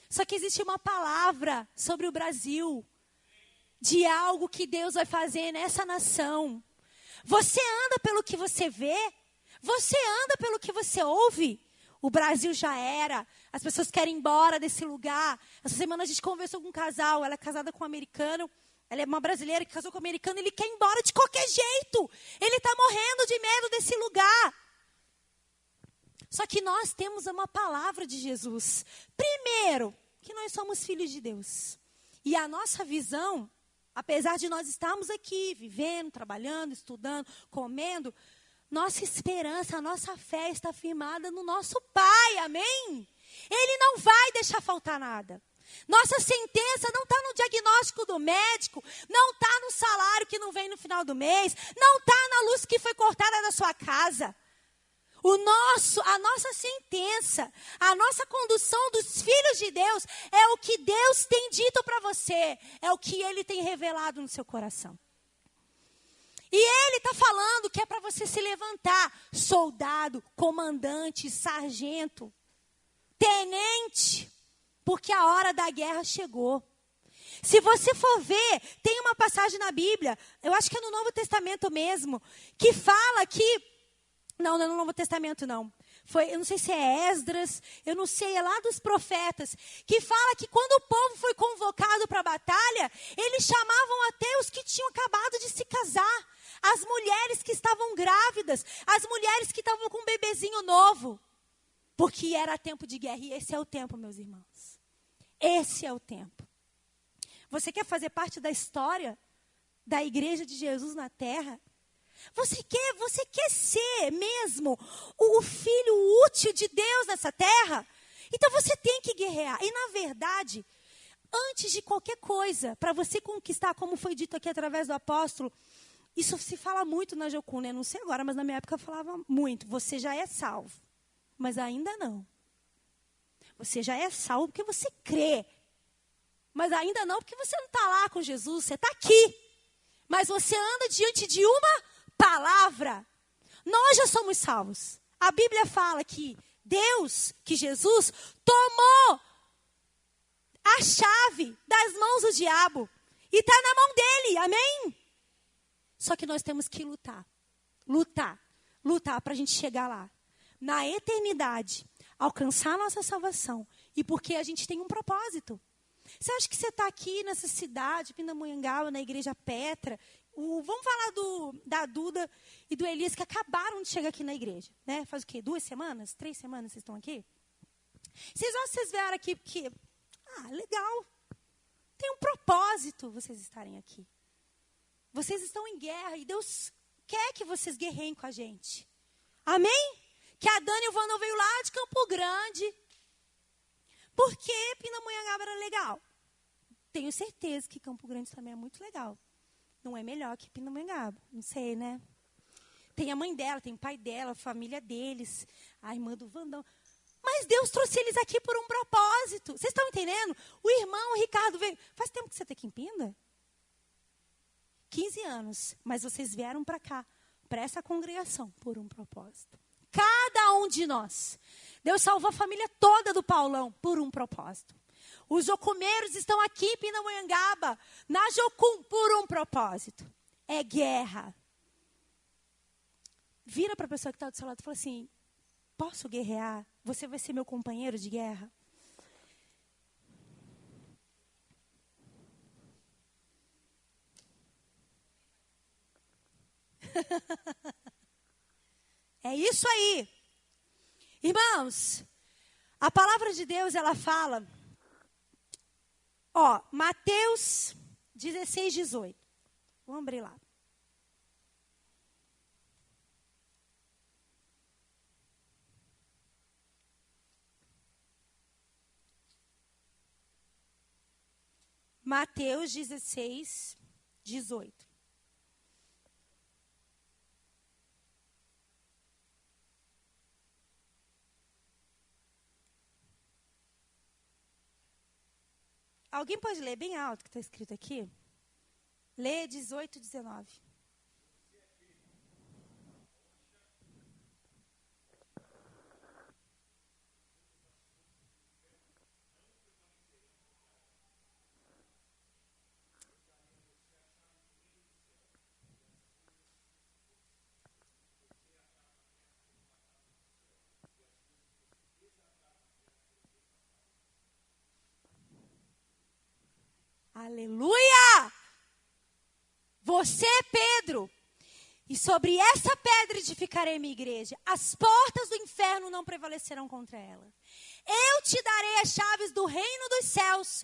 Só que existe uma palavra sobre o Brasil. De algo que Deus vai fazer nessa nação. Você anda pelo que você vê? Você anda pelo que você ouve? O Brasil já era. As pessoas querem ir embora desse lugar. Essa semana a gente conversou com um casal. Ela é casada com um americano. Ela é uma brasileira que casou com um americano. Ele quer ir embora de qualquer jeito. Ele está morrendo de medo desse lugar. Só que nós temos uma palavra de Jesus. Primeiro, que nós somos filhos de Deus. E a nossa visão... Apesar de nós estarmos aqui, vivendo, trabalhando, estudando, comendo, nossa esperança, a nossa fé está firmada no nosso Pai, amém? Ele não vai deixar faltar nada. Nossa sentença não está no diagnóstico do médico, não está no salário que não vem no final do mês, não está na luz que foi cortada da sua casa. A nossa sentença, a nossa condução dos filhos de Deus é o que Deus tem dito para você, é o que Ele tem revelado no seu coração. E Ele está falando que é para você se levantar, soldado, comandante, sargento, tenente, porque a hora da guerra chegou. Se você for ver, tem uma passagem na Bíblia, eu acho que é no Novo Testamento mesmo, que fala que... Não é no Novo Testamento, não. Eu não sei se é Esdras, eu não sei, é lá dos profetas, que fala que quando o povo foi convocado para a batalha, eles chamavam até os que tinham acabado de se casar, as mulheres que estavam grávidas, as mulheres que estavam com um bebezinho novo, porque era tempo de guerra, e esse é o tempo, meus irmãos. Esse é o tempo. Você quer fazer parte da história da igreja de Jesus na terra? Você quer ser mesmo o filho útil de Deus nessa terra? Então você tem que guerrear. E na verdade, antes de qualquer coisa, para você conquistar, como foi dito aqui através do apóstolo, isso se fala muito na Jocum, né? Não sei agora, mas na minha época eu falava muito. Você já é salvo. mas ainda não. Você já é salvo porque você crê, mas ainda não porque você não está lá com Jesus, você está aqui. Mas você anda diante de uma palavra. Nós já somos salvos. A Bíblia fala que Deus, que Jesus, tomou a chave das mãos do diabo e está na mão dele, amém? Só que nós temos que lutar para a gente chegar lá, na eternidade, alcançar a nossa salvação, e porque a gente tem um propósito. Você acha que você está aqui nessa cidade, Pindamonhangaba, na igreja Petra, vamos falar da Duda e do Elias, que acabaram de chegar aqui na igreja, né? Faz o quê? 2 semanas? 3 semanas vocês estão aqui? Vocês vieram aqui porque, legal, tem um propósito vocês estarem aqui. Vocês estão em guerra e Deus quer que vocês guerreiem com a gente. Amém? Que a Dani e o Vando veio lá de Campo Grande. Por que Pindamonhangaba era legal? Tenho certeza que Campo Grande também é muito legal. Não é melhor que Pindamonhangaba, não sei, né? Tem a mãe dela, tem o pai dela, a família deles, a irmã do Vandão. Mas Deus trouxe eles aqui por um propósito. Vocês estão entendendo? O irmão Ricardo veio. Faz tempo que você está aqui em Pinda? 15 anos. Mas vocês vieram para cá, para essa congregação, por um propósito. Cada um de nós. Deus salvou a família toda do Paulão por um propósito. Os jocumeiros estão aqui em Pindamonhangaba, na Jocum, por um propósito. É guerra. Vira para a pessoa que está do seu lado e fala assim, posso guerrear? Você vai ser meu companheiro de guerra? É isso aí. Irmãos, a palavra de Deus, ela fala, Mateus 16, 18. Vamos abrir lá. Mateus 16, 18. Alguém pode ler bem alto o que está escrito aqui? Lê 18, 19. Aleluia! Você é Pedro, e sobre essa pedra edificarei minha igreja. As portas do inferno não prevalecerão contra ela. Eu te darei as chaves do reino dos céus.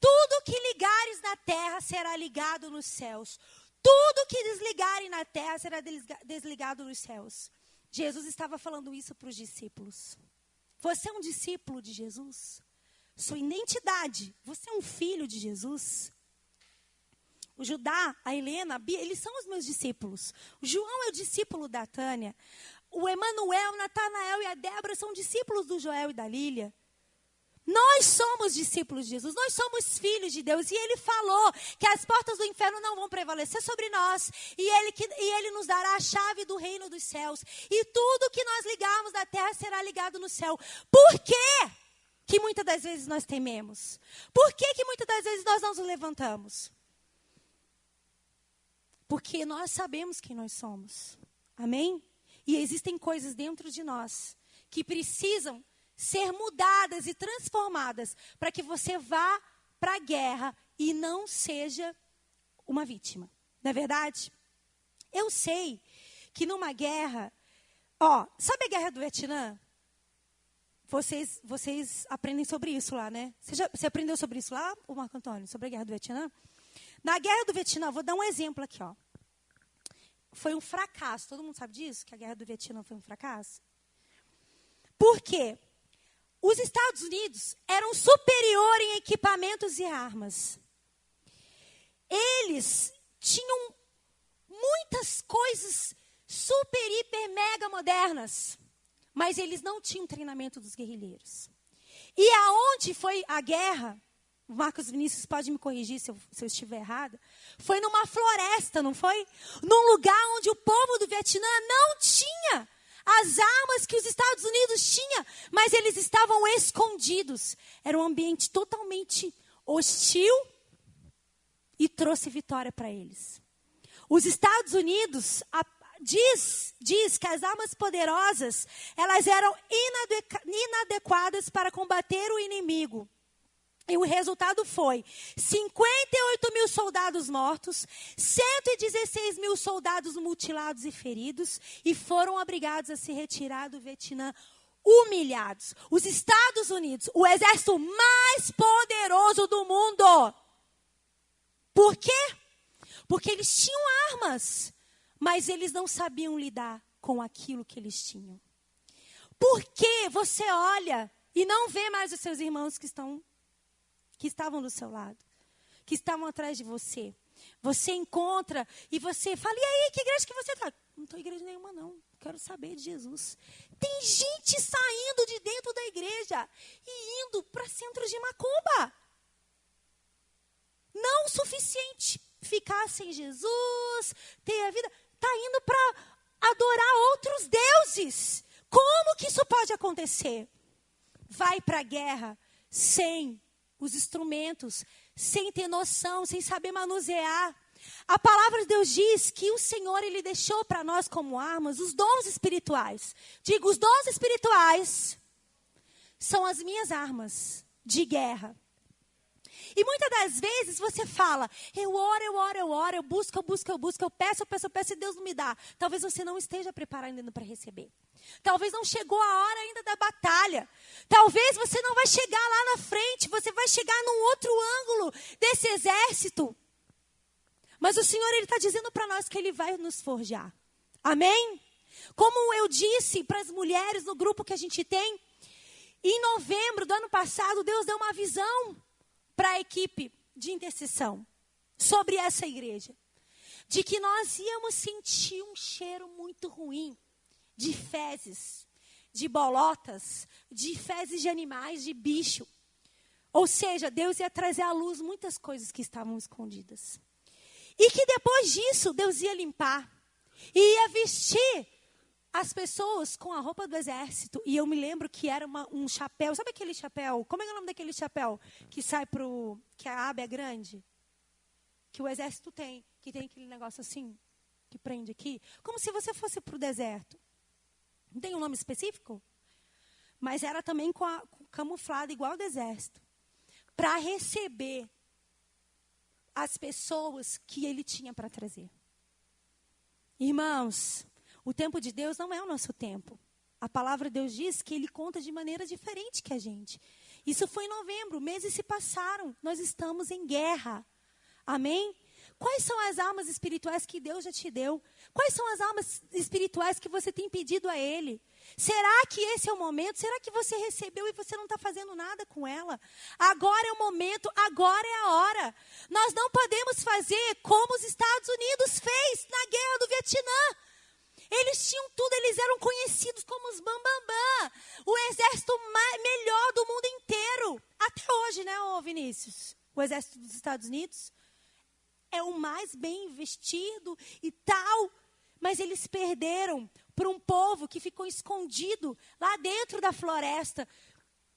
Tudo que ligares na terra será ligado nos céus. Tudo que desligarem na terra será desligado nos céus. Jesus estava falando isso para os discípulos. Você é um discípulo de Jesus? Sua identidade, você é um filho de Jesus? O Judá, a Helena, a Bia, eles são os meus discípulos. O João é o discípulo da Tânia. O Emanuel, o Natanael e a Débora são discípulos do Joel e da Lília. Nós somos discípulos de Jesus, nós somos filhos de Deus. E Ele falou que as portas do inferno não vão prevalecer sobre nós. E Ele nos dará a chave do reino dos céus. E tudo que nós ligarmos na terra será ligado no céu. Por quê que muitas das vezes nós tememos? Por que muitas das vezes nós não nos levantamos? Porque nós sabemos quem nós somos. Amém? E existem coisas dentro de nós que precisam ser mudadas e transformadas para que você vá para a guerra e não seja uma vítima. Não é verdade? Eu sei que numa guerra... sabe a guerra do Vietnã? Vocês aprendem sobre isso lá, né? Você aprendeu sobre isso lá, o Marco Antônio? Sobre a guerra do Vietnã? Na guerra do Vietnã, vou dar um exemplo aqui, Foi um fracasso. Todo mundo sabe disso? Que a guerra do Vietnã foi um fracasso? Por quê? Os Estados Unidos eram superiores em equipamentos e armas. Eles tinham muitas coisas super, hiper, mega modernas. mas eles não tinham treinamento dos guerrilheiros. E aonde foi a guerra, o Marcos Vinícius pode me corrigir se eu estiver errada, foi numa floresta, não foi? Num lugar onde o povo do Vietnã não tinha as armas que os Estados Unidos tinham, mas eles estavam escondidos. Era um ambiente totalmente hostil e trouxe vitória para eles. Os Estados Unidos diz que as armas poderosas, elas eram inadequadas para combater o inimigo. E o resultado foi 58 mil soldados mortos, 116 mil soldados mutilados e feridos, e foram obrigados a se retirar do Vietnã humilhados. Os Estados Unidos, o exército mais poderoso do mundo. Por quê? Porque eles tinham armas, mas eles não sabiam lidar com aquilo que eles tinham. Por que você olha e não vê mais os seus irmãos que estavam do seu lado, que estavam atrás de você? Você encontra e você fala, e aí, que igreja que você está? Não estou em igreja nenhuma, não. Quero saber de Jesus. Tem gente saindo de dentro da igreja e indo para centros de macumba. Não o suficiente ficar sem Jesus, ter a vida. Está indo para adorar outros deuses. Como que isso pode acontecer? Vai para a guerra sem os instrumentos, sem ter noção, sem saber manusear. A palavra de Deus diz que o Senhor, Ele deixou para nós como armas os dons espirituais. Digo, os dons espirituais são as minhas armas de guerra. E muitas das vezes você fala, eu oro, eu busco, eu peço, e Deus não me dá. Talvez você não esteja preparado ainda para receber. Talvez não chegou a hora ainda da batalha. Talvez você não vai chegar lá na frente, você vai chegar num outro ângulo desse exército. Mas o Senhor, Ele está dizendo para nós que Ele vai nos forjar. Amém? Como eu disse para as mulheres no grupo que a gente tem, em novembro do ano passado, Deus deu uma visão para a equipe de intercessão sobre essa igreja. De que nós íamos sentir um cheiro muito ruim de fezes, de bolotas, de fezes de animais, de bicho. Ou seja, Deus ia trazer à luz muitas coisas que estavam escondidas. E que depois disso, Deus ia limpar. E ia vestir as pessoas com a roupa do exército. E eu me lembro que era um chapéu. Sabe aquele chapéu? Como é o nome daquele chapéu que sai que a aba é grande? Que o exército tem. Que tem aquele negócio assim, que prende aqui. Como se você fosse para o deserto. Não tem um nome específico? Mas era também camuflado igual ao do exército. Para receber as pessoas que ele tinha para trazer. Irmãos, o tempo de Deus não é o nosso tempo. A palavra de Deus diz que Ele conta de maneira diferente que a gente. Isso foi em novembro, meses se passaram. Nós estamos em guerra. Amém? Quais são as armas espirituais que Deus já te deu? Quais são as armas espirituais que você tem pedido a Ele? Será que esse é o momento? Será que você recebeu e você não está fazendo nada com ela? Agora é o momento, agora é a hora. Nós não podemos fazer como os Estados Unidos fez na guerra do Vietnã. Eles tinham tudo, eles eram conhecidos como os Bambambam, o exército melhor do mundo inteiro. Até hoje, né, Vinícius? O exército dos Estados Unidos é o mais bem vestido e tal. Mas eles perderam para um povo que ficou escondido lá dentro da floresta,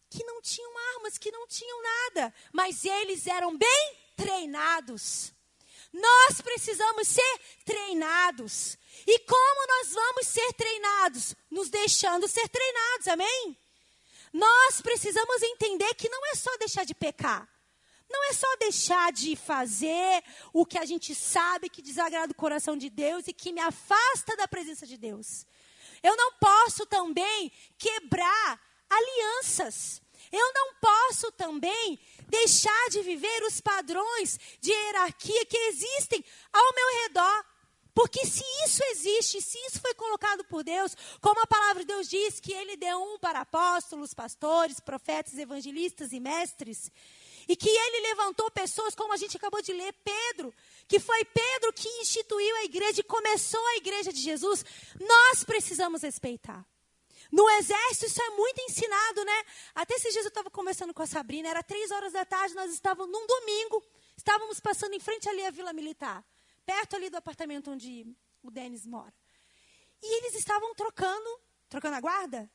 que não tinham armas, que não tinham nada. Mas eles eram bem treinados. Nós precisamos ser treinados. E como nós vamos ser treinados? Nos deixando ser treinados, amém? Nós precisamos entender que não é só deixar de pecar. Não é só deixar de fazer o que a gente sabe que desagrada o coração de Deus e que me afasta da presença de Deus. Eu não posso também quebrar alianças. Eu não posso também deixar de viver os padrões de hierarquia que existem ao meu redor. Porque se isso existe, se isso foi colocado por Deus, como a palavra de Deus diz que Ele deu para apóstolos, pastores, profetas, evangelistas e mestres, e que Ele levantou pessoas, como a gente acabou de ler, Pedro, que foi Pedro que instituiu a igreja e começou a igreja de Jesus, nós precisamos respeitar. No exército isso é muito ensinado, né? Até esses dias eu estava conversando com a Sabrina, era 3 horas da tarde, nós estávamos num domingo, estávamos passando em frente ali à Vila Militar, perto ali do apartamento onde o Denis mora. E eles estavam trocando a guarda?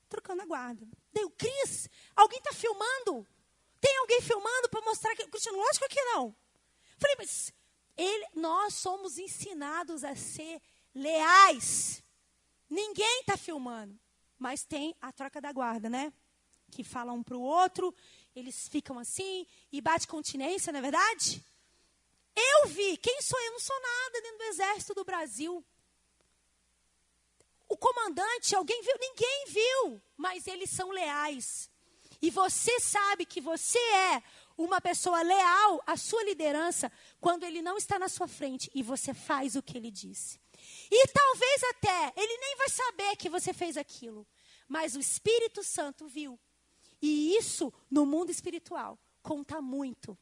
Trocando a guarda. Daí o Cris, alguém está filmando? Tem alguém filmando para mostrar que... Cristiano, lógico que não. Falei, mas nós somos ensinados a ser leais. Ninguém está filmando. Mas tem a troca da guarda, né? Que fala um para o outro, eles ficam assim e bate continência, não é verdade? Eu vi. Quem sou eu? Eu não sou nada dentro do Exército do Brasil. O comandante, alguém viu? Ninguém viu. Mas eles são leais. E você sabe que você é uma pessoa leal à sua liderança quando ele não está na sua frente e você faz o que ele disse. E talvez até ele nem vai saber que você fez aquilo. Mas o Espírito Santo viu. E isso, no mundo espiritual, conta muito.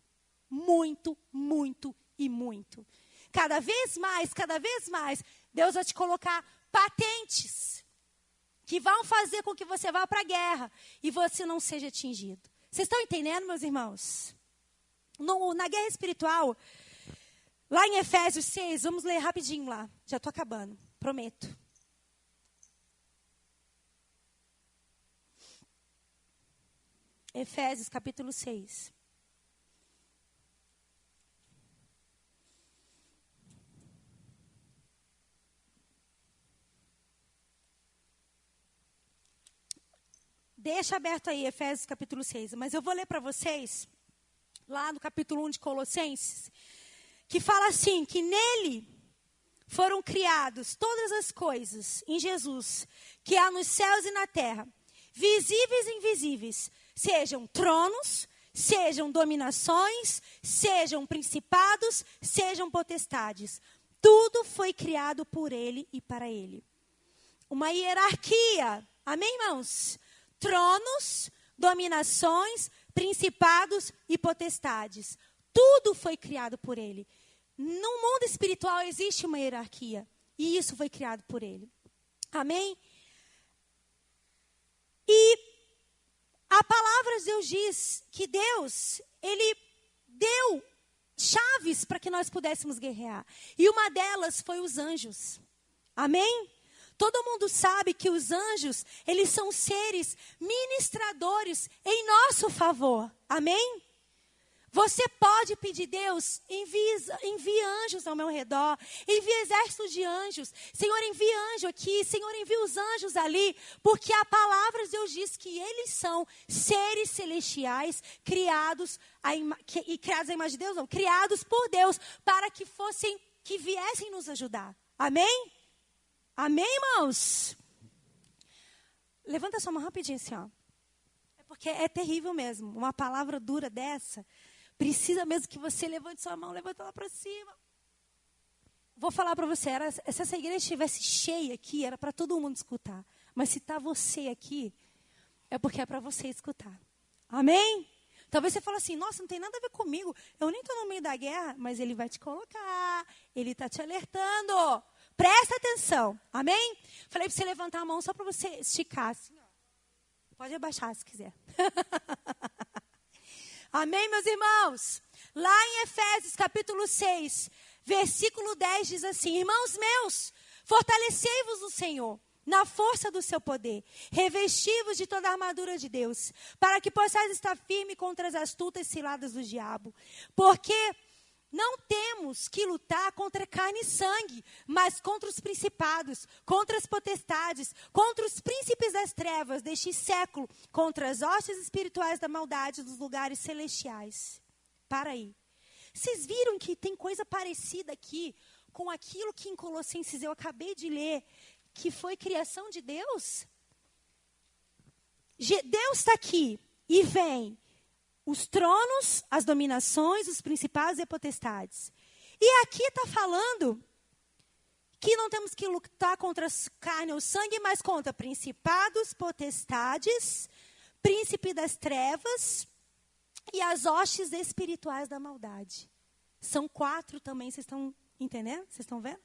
Muito, muito e muito. Cada vez mais, Deus vai te colocar patentes que vão fazer com que você vá para a guerra e você não seja atingido. Vocês estão entendendo, meus irmãos? Na guerra espiritual, lá em Efésios 6, vamos ler rapidinho lá. Já estou acabando, prometo. Efésios capítulo 6. Deixa aberto aí, Efésios capítulo 6. Mas eu vou ler para vocês, lá no capítulo 1 de Colossenses, que fala assim, que nele foram criados todas as coisas, em Jesus, que há nos céus e na terra, visíveis e invisíveis, sejam tronos, sejam dominações, sejam principados, sejam potestades. Tudo foi criado por ele e para ele. Uma hierarquia, amém, irmãos? Tronos, dominações, principados e potestades. Tudo foi criado por ele. No mundo espiritual existe uma hierarquia. E isso foi criado por ele. Amém? E a palavra de Deus diz que Deus, ele deu chaves para que nós pudéssemos guerrear. E uma delas foi os anjos. Amém? Todo mundo sabe que os anjos, eles são seres ministradores em nosso favor. Amém? Você pode pedir, Deus, envie anjos ao meu redor, envie exércitos de anjos. Senhor, envie anjo aqui, Senhor, envie os anjos ali, porque a palavra de Deus diz que eles são seres celestiais, criados à imagem de Deus, não, criados por Deus, para que viessem nos ajudar. Amém? Amém, irmãos? Levanta sua mão rapidinho assim, ó. É porque é terrível mesmo. Uma palavra dura dessa, precisa mesmo que você levante sua mão, levanta ela para cima. Vou falar para você, se essa igreja estivesse cheia aqui, era para todo mundo escutar. Mas se está você aqui, é porque é para você escutar. Amém? Talvez você fale assim, nossa, não tem nada a ver comigo. Eu nem estou no meio da guerra, mas ele vai te colocar. Ele está te alertando. Presta atenção, amém? Falei para você levantar a mão só para você esticar. Assim, ó. Pode abaixar se quiser. Amém, meus irmãos? Lá em Efésios capítulo 6, versículo 10 diz assim, irmãos meus, fortalecei-vos no Senhor, na força do seu poder, revesti-vos de toda a armadura de Deus, para que possais estar firme contra as astutas ciladas do diabo. Porque não temos que lutar contra carne e sangue, mas contra os principados, contra as potestades, contra os príncipes das trevas deste século, contra as hostes espirituais da maldade dos lugares celestiais. Para aí. Vocês viram que tem coisa parecida aqui com aquilo que em Colossenses eu acabei de ler, que foi criação de Deus? Deus está aqui e vem os tronos, as dominações, os principados e potestades. E aqui está falando que não temos que lutar contra carne ou sangue, mas contra principados, potestades, príncipe das trevas e as hostes espirituais da maldade. São 4 também, vocês estão entendendo? Vocês estão vendo?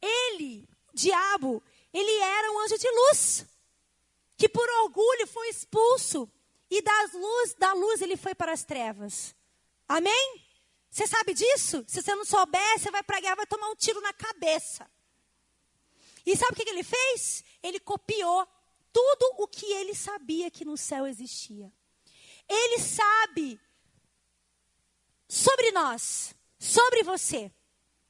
Ele, diabo, ele era um anjo de luz, que por orgulho foi expulso, e da luz ele foi para as trevas. Amém? Você sabe disso? Se você não souber, você vai para a guerra, vai tomar um tiro na cabeça. E sabe o que ele fez? Ele copiou tudo o que ele sabia que no céu existia. Ele sabe sobre nós, sobre você.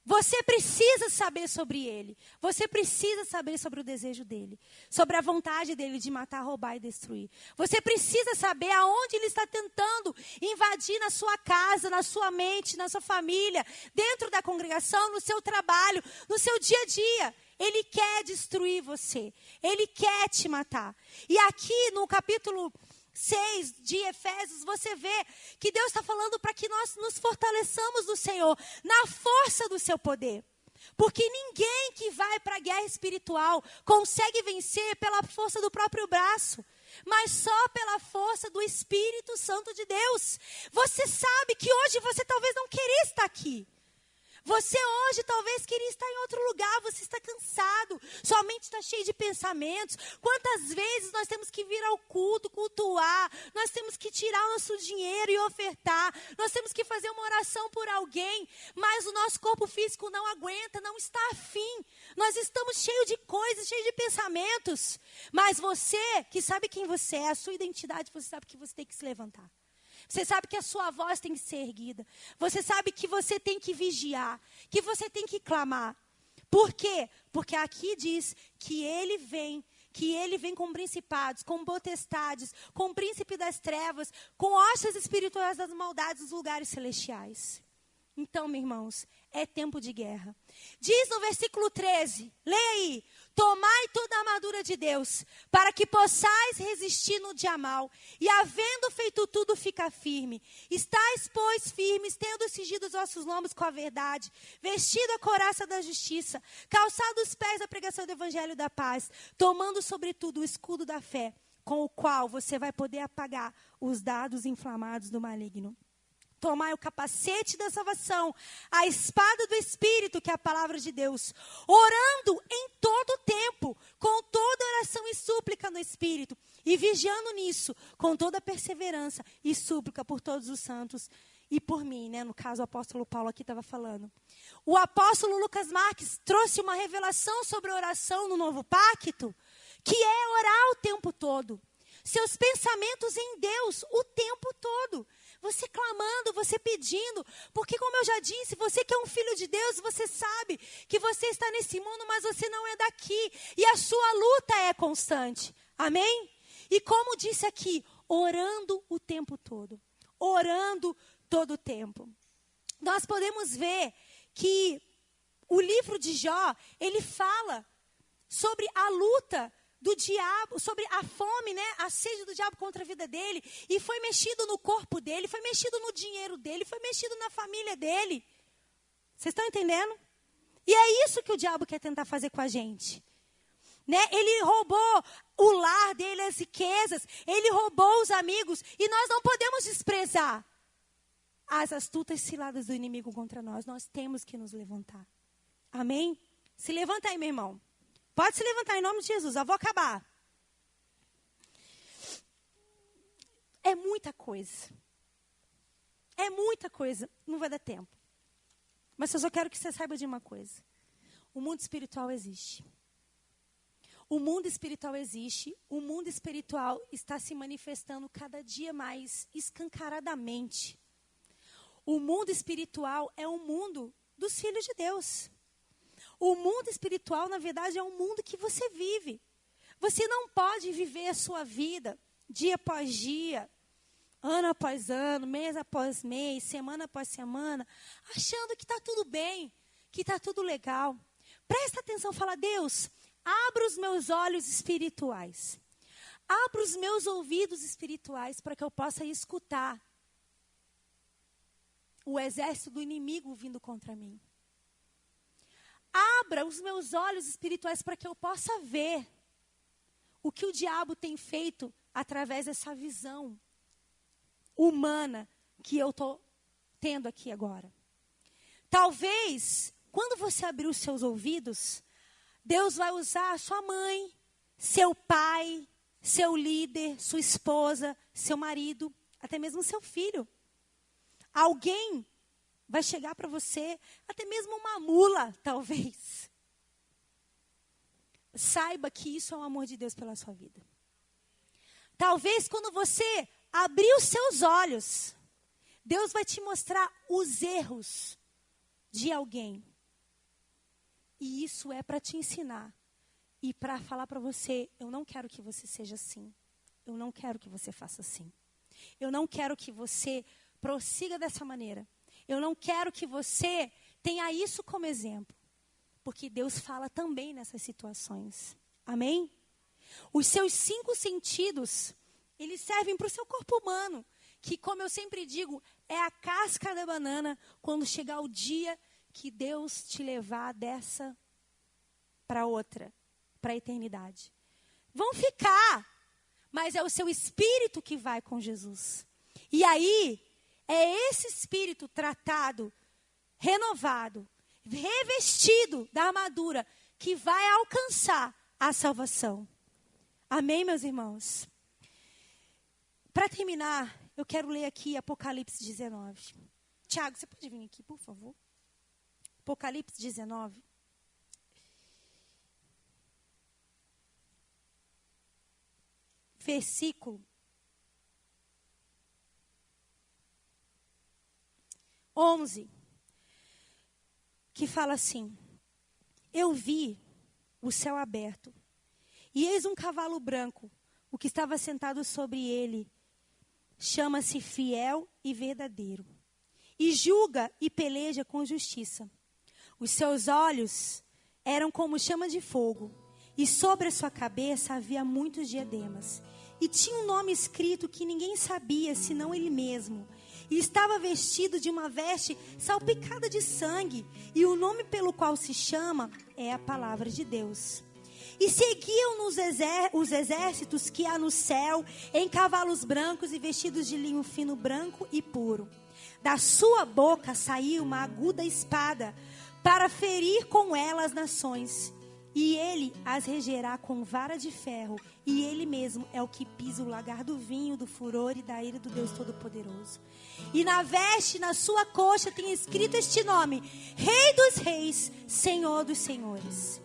Você precisa saber sobre ele. Você precisa saber sobre o desejo dele. Sobre a vontade dele de matar, roubar e destruir. Você precisa saber aonde ele está tentando invadir na sua casa, na sua mente, na sua família, dentro da congregação, no seu trabalho, no seu dia a dia. Ele quer destruir você. Ele quer te matar. E aqui no capítulo 6 de Efésios, você vê que Deus está falando para que nós nos fortaleçamos no Senhor, na força do seu poder. Porque ninguém que vai para a guerra espiritual consegue vencer pela força do próprio braço, mas só pela força do Espírito Santo de Deus. Você sabe que hoje você talvez não queria estar aqui. Você hoje talvez queria estar em outro lugar, você está cansado, sua mente está cheia de pensamentos. Quantas vezes nós temos que vir ao culto, cultuar, nós temos que tirar o nosso dinheiro e ofertar, nós temos que fazer uma oração por alguém, mas o nosso corpo físico não aguenta, não está afim. Nós estamos cheios de coisas, cheios de pensamentos. Mas você, que sabe quem você é, a sua identidade, você sabe que você tem que se levantar. Você sabe que a sua voz tem que ser erguida. Você sabe que você tem que vigiar, que você tem que clamar. Por quê? Porque aqui diz que ele vem com principados, com potestades, com príncipe das trevas, com hostes espirituais das maldades dos lugares celestiais. Então, meus irmãos, é tempo de guerra. Diz no versículo 13, leia aí: tomai toda a armadura de Deus, para que possais resistir no dia mal, e havendo feito tudo, ficar firme. Estais, pois, firmes, tendo cingido os vossos lombos com a verdade, vestido a couraça da justiça, calçado os pés da pregação do evangelho da paz, tomando sobretudo o escudo da fé, com o qual você vai poder apagar os dardos inflamados do maligno. Tomai o capacete da salvação, a espada do Espírito, que é a palavra de Deus, orando em todo o tempo, com toda oração e súplica no Espírito, e vigiando nisso, com toda perseverança e súplica por todos os santos e por mim, né? No caso, o apóstolo Paulo aqui estava falando. O apóstolo Lucas Marques trouxe uma revelação sobre a oração no Novo Pacto, que é orar o tempo todo. Seus pensamentos em Deus o tempo todo. Você clamando, você pedindo, porque como eu já disse, você que é um filho de Deus, você sabe que você está nesse mundo, mas você não é daqui, e a sua luta é constante, amém? E como disse aqui, orando o tempo todo, orando todo o tempo. Nós podemos ver que o livro de Jó, ele fala sobre a luta do diabo, sobre a fome, né, a sede do diabo contra a vida dele, e foi mexido no corpo dele, foi mexido no dinheiro dele, foi mexido na família dele. Vocês estão entendendo? E é isso que o diabo quer tentar fazer com a gente. Né? Ele roubou o lar dele, as riquezas, ele roubou os amigos, e nós não podemos desprezar as astutas ciladas do inimigo contra nós. Nós temos que nos levantar. Amém? Se levanta aí, meu irmão. Pode se levantar em nome de Jesus, eu vou acabar. É muita coisa. É muita coisa. Não vai dar tempo. Mas eu só quero que você saiba de uma coisa. O mundo espiritual existe. O mundo espiritual existe. O mundo espiritual está se manifestando cada dia mais escancaradamente. O mundo espiritual é o mundo dos filhos de Deus. O mundo espiritual, na verdade, é um mundo que você vive. Você não pode viver a sua vida dia após dia, ano após ano, mês após mês, semana após semana, achando que está tudo bem, que está tudo legal. Presta atenção, fala: Deus, abra os meus olhos espirituais. Abra os meus ouvidos espirituais para que eu possa escutar o exército do inimigo vindo contra mim. Abra os meus olhos espirituais para que eu possa ver o que o diabo tem feito através dessa visão humana que eu estou tendo aqui agora. Talvez, quando você abrir os seus ouvidos, Deus vai usar sua mãe, seu pai, seu líder, sua esposa, seu marido, até mesmo seu filho. Alguém vai chegar para você, até mesmo uma mula, talvez. Saiba que isso é o amor de Deus pela sua vida. Talvez quando você abrir os seus olhos, Deus vai te mostrar os erros de alguém. E isso é para te ensinar. E para falar para você, eu não quero que você seja assim. Eu não quero que você faça assim. Eu não quero que você prossiga dessa maneira. Eu não quero que você tenha isso como exemplo. Porque Deus fala também nessas situações. Amém? Os seus 5 sentidos, eles servem para o seu corpo humano. Que, como eu sempre digo, é a casca da banana quando chegar o dia que Deus te levar dessa para outra, para a eternidade. Vão ficar, mas é o seu espírito que vai com Jesus. E aí, é esse espírito tratado, renovado, revestido da armadura, que vai alcançar a salvação. Amém, meus irmãos? Para terminar, eu quero ler aqui Apocalipse 19. Tiago, você pode vir aqui, por favor? Apocalipse 19. Versículo 11. Que fala assim: eu vi o céu aberto, e eis um cavalo branco, o que estava sentado sobre ele chama-se Fiel e Verdadeiro, e julga e peleja com justiça. Os seus olhos eram como chama de fogo, e sobre a sua cabeça havia muitos diademas. E tinha um nome escrito que ninguém sabia, senão ele mesmo. E estava vestido de uma veste salpicada de sangue, e o nome pelo qual se chama é a Palavra de Deus. E seguiam-no os exércitos que há no céu, em cavalos brancos e vestidos de linho fino branco e puro. Da sua boca saiu uma aguda espada, para ferir com ela as nações. E ele as regerá com vara de ferro, e ele mesmo é o que pisa o lagar do vinho, do furor e da ira do Deus Todo-Poderoso. E na veste, na sua coxa, tem escrito este nome: Rei dos Reis, Senhor dos Senhores.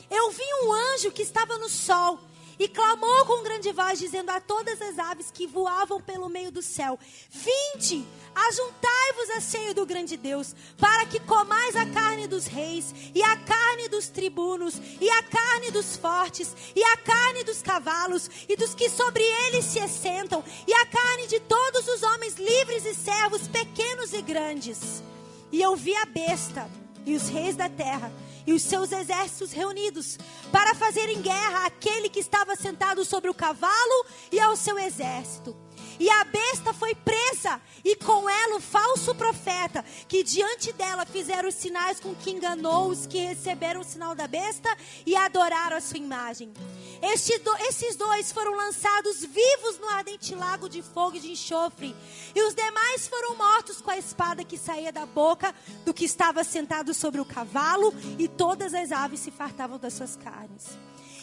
Eu vi um anjo que estava no sol, e clamou com grande voz, dizendo a todas as aves que voavam pelo meio do céu: vinde, ajuntai-vos a ceia do grande Deus, para que comais a carne dos reis, e a carne dos tribunos, e a carne dos fortes, e a carne dos cavalos, e dos que sobre eles se assentam, e a carne de todos os homens livres e servos, pequenos e grandes. E eu vi a besta e os reis da terra e os seus exércitos reunidos para fazerem guerra àquele que estava sentado sobre o cavalo e ao seu exército. E a besta foi presa, e com ela o falso profeta, que diante dela fizeram os sinais com que enganou os que receberam o sinal da besta e adoraram a sua imagem. Esses dois foram lançados vivos no ardente lago de fogo e de enxofre, e os demais foram mortos com a espada que saía da boca do que estava sentado sobre o cavalo, e todas as aves se fartavam das suas carnes.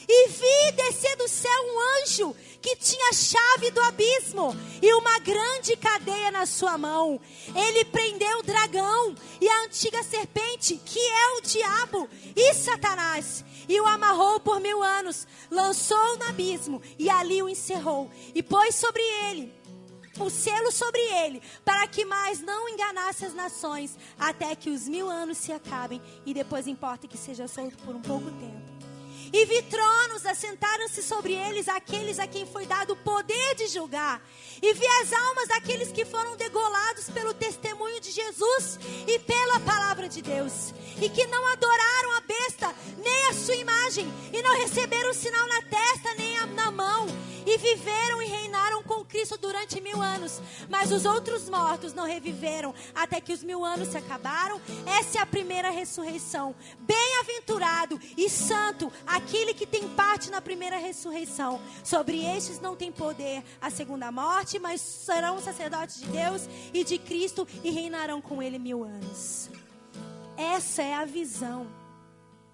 E vi descer do céu um anjo que tinha a chave do abismo e uma grande cadeia na sua mão. Ele prendeu o dragão e a antiga serpente, que é o diabo e Satanás, e o amarrou por 1000 anos, lançou-o no abismo e ali o encerrou, e pôs sobre ele o selo sobre ele, para que mais não enganasse as nações, até que os 1000 anos se acabem, e depois importa que seja solto por um pouco tempo. E vi tronos, assentaram-se sobre eles aqueles a quem foi dado o poder de julgar. E vi as almas daqueles que foram degolados pelo testemunho de Jesus e pela palavra de Deus, e que não adoraram a besta, nem a sua imagem, e não receberam o sinal na testa, nem na mão, e viveram e reinaram com Cristo durante 1000 anos. Mas os outros mortos não reviveram, até que os 1000 anos se acabaram. Essa é a primeira ressurreição. Bem-aventurado e santo aquele que tem parte na primeira ressurreição. Sobre estes não tem poder a segunda morte, mas serão sacerdotes de Deus e de Cristo, e reinarão com ele 1000 anos. Essa é a visão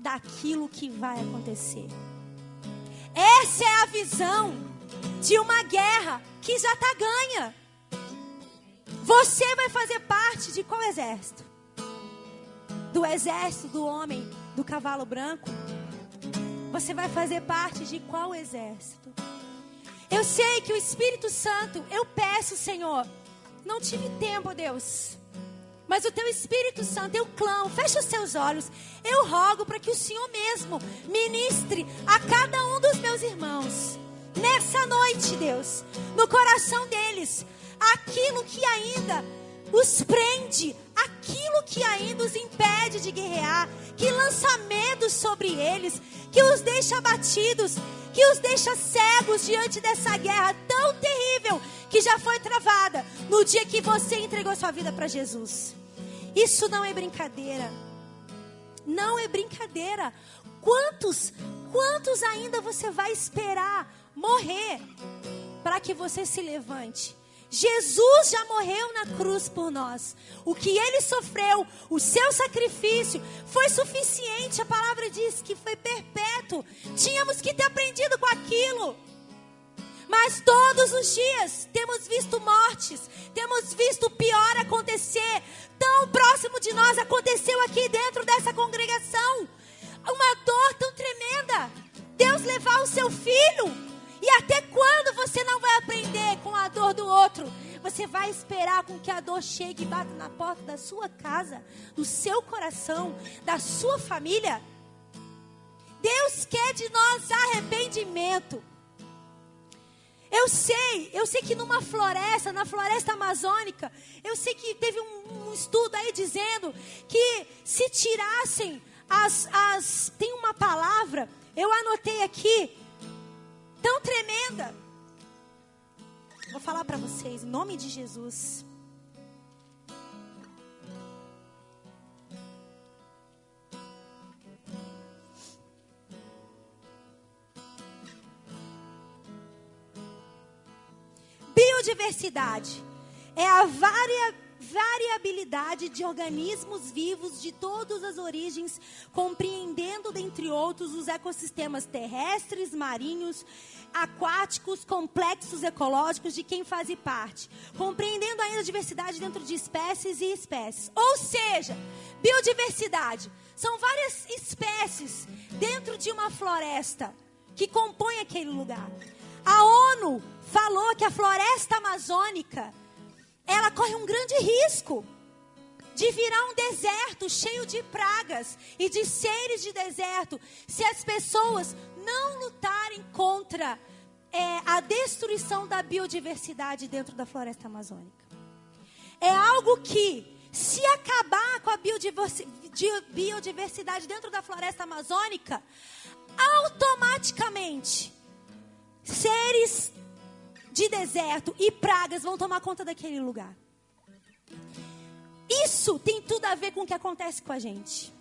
daquilo que vai acontecer. Essa é a visão de uma guerra que já está ganha. Você vai fazer parte de qual exército? Do exército do homem do cavalo branco? Você vai fazer parte de qual exército? Eu sei que o Espírito Santo, eu peço, Senhor, não tive tempo, Deus, mas o Teu Espírito Santo, eu clamo, fecha os seus olhos, eu rogo para que o Senhor mesmo ministre a cada um dos meus irmãos, nessa noite, Deus, no coração deles, aquilo que ainda os prende, aquilo que ainda os impede de guerrear, que lança medo sobre eles, que os deixa abatidos, que os deixa cegos diante dessa guerra tão terrível que já foi travada no dia que você entregou sua vida para Jesus. Isso não é brincadeira. Não é brincadeira. Quantos ainda você vai esperar morrer para que você se levante? Jesus já morreu na cruz por nós. O que Ele sofreu, o seu sacrifício, foi suficiente. A palavra diz que foi perpétuo. Tínhamos que ter aprendido com aquilo. Mas todos os dias temos visto mortes, temos visto o pior acontecer. Tão próximo de nós aconteceu aqui dentro dessa congregação. Uma dor tão tremenda. Deus levar o seu filho. E até quando você não vai aprender com a dor do outro? Você vai esperar com que a dor chegue e bata na porta da sua casa, do seu coração, da sua família? Deus quer de nós arrependimento. Eu sei que numa floresta, na floresta amazônica, eu sei que teve um estudo aí dizendo que se tirassem tem uma palavra, eu anotei aqui, tão tremenda. Vou falar para vocês, em nome de Jesus. Biodiversidade é a variabilidade de organismos vivos de todas as origens, compreendendo, dentre outros, os ecossistemas terrestres, marinhos, aquáticos, complexos ecológicos de quem faz parte, compreendendo ainda a diversidade dentro de espécies e espécies. Ou seja, biodiversidade são várias espécies dentro de uma floresta que compõem aquele lugar. A ONU falou que a floresta amazônica, ela corre um grande risco de virar um deserto cheio de pragas e de seres de deserto, se as pessoas não lutarem contra a destruição da biodiversidade dentro da floresta amazônica. É algo que, se acabar com a biodiversidade dentro da floresta amazônica, automaticamente seres de deserto e pragas vão tomar conta daquele lugar. Isso tem tudo a ver com o que acontece com a gente.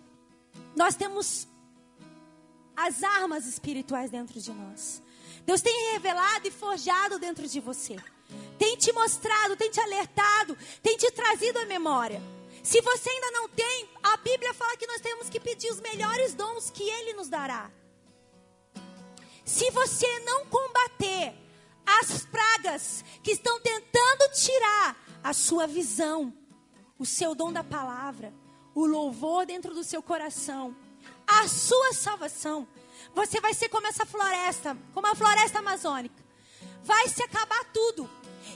Nós temos as armas espirituais dentro de nós. Deus tem revelado e forjado dentro de você. Tem te mostrado, tem te alertado, tem te trazido à memória. Se você ainda não tem, a Bíblia fala que nós temos que pedir os melhores dons que Ele nos dará. Se você não combater as pragas que estão tentando tirar a sua visão, o seu dom da palavra, o louvor dentro do seu coração, a sua salvação, você vai ser como essa floresta, como a floresta amazônica. Vai se acabar tudo.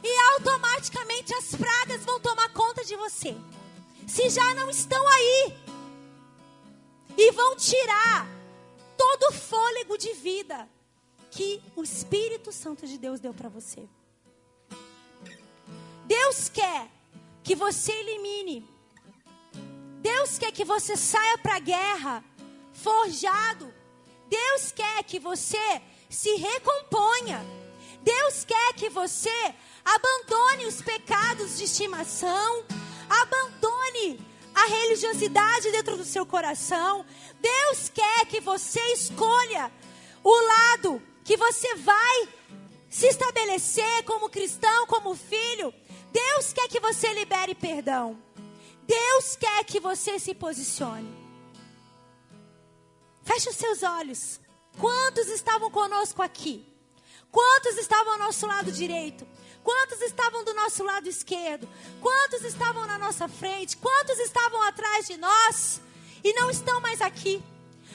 E automaticamente as pragas vão tomar conta de você. Se já não estão aí. E vão tirar todo o fôlego de vida que o Espírito Santo de Deus deu para você. Deus quer que você elimine. Deus quer que você saia para a guerra forjado. Deus quer que você se recomponha. Deus quer que você abandone os pecados de estimação. Abandone a religiosidade dentro do seu coração. Deus quer que você escolha o lado que você vai se estabelecer como cristão, como filho. Deus quer que você libere perdão. Deus quer que você se posicione. Feche os seus olhos. Quantos estavam conosco aqui? Quantos estavam ao nosso lado direito? Quantos estavam do nosso lado esquerdo? Quantos estavam na nossa frente? Quantos estavam atrás de nós e não estão mais aqui?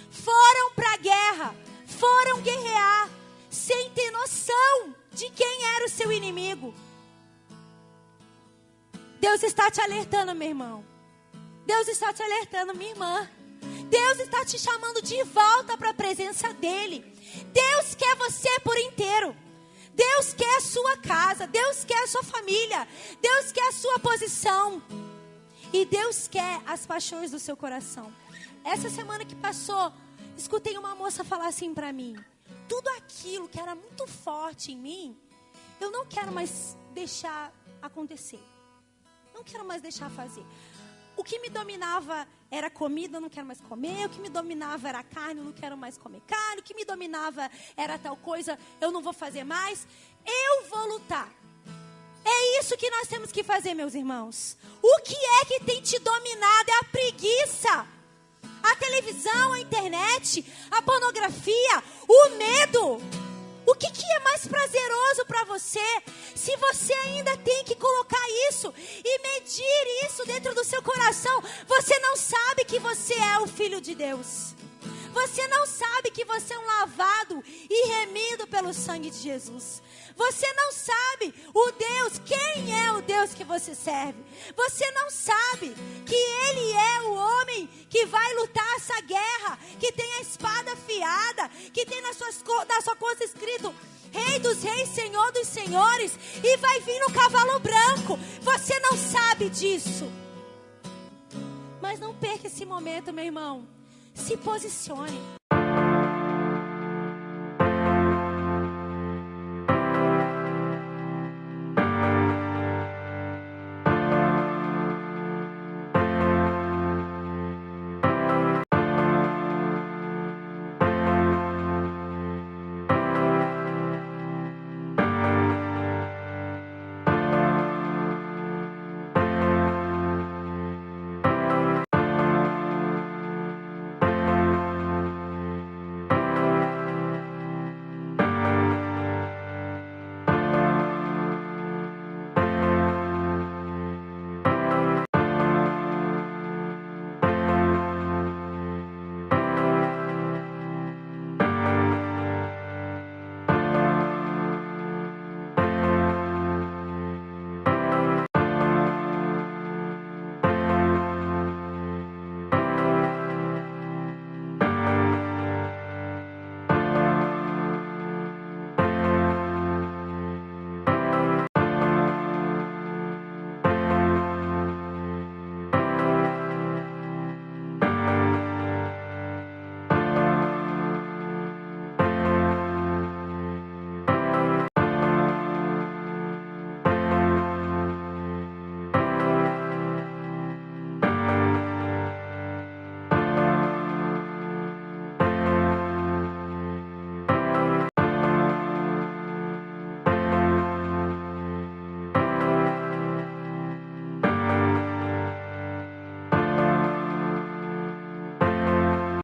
Foram para a guerra, foram guerrear, sem ter noção de quem era o seu inimigo. Deus está te alertando, meu irmão. Deus está te alertando, minha irmã. Deus está te chamando de volta para a presença dEle. Deus quer você por inteiro. Deus quer a sua casa. Deus quer a sua família. Deus quer a sua posição. E Deus quer as paixões do seu coração. Essa semana que passou, escutei uma moça falar assim para mim: tudo aquilo que era muito forte em mim, eu não quero mais deixar acontecer. Não quero mais deixar fazer. O que me dominava era comida, eu não quero mais comer. O que me dominava era carne, eu não quero mais comer carne. O que me dominava era tal coisa, eu não vou fazer mais. Eu vou lutar. É isso que nós temos que fazer, meus irmãos. O que é que tem te dominado? É a preguiça. A televisão, a internet, a pornografia, o medo. O que é mais prazeroso para você? Se você ainda tem que colocar isso e medir isso dentro do seu coração, você não sabe que você é o Filho de Deus. Você não sabe que você é um lavado e remido pelo sangue de Jesus. Você não sabe o Deus, quem é o Deus que você serve. Você não sabe que Ele é o homem que vai lutar essa guerra, que tem a espada afiada, que tem na sua costa escrito Rei dos Reis, Senhor dos Senhores, e vai vir no cavalo branco. Você não sabe disso. Mas não perca esse momento, meu irmão. Se posicione.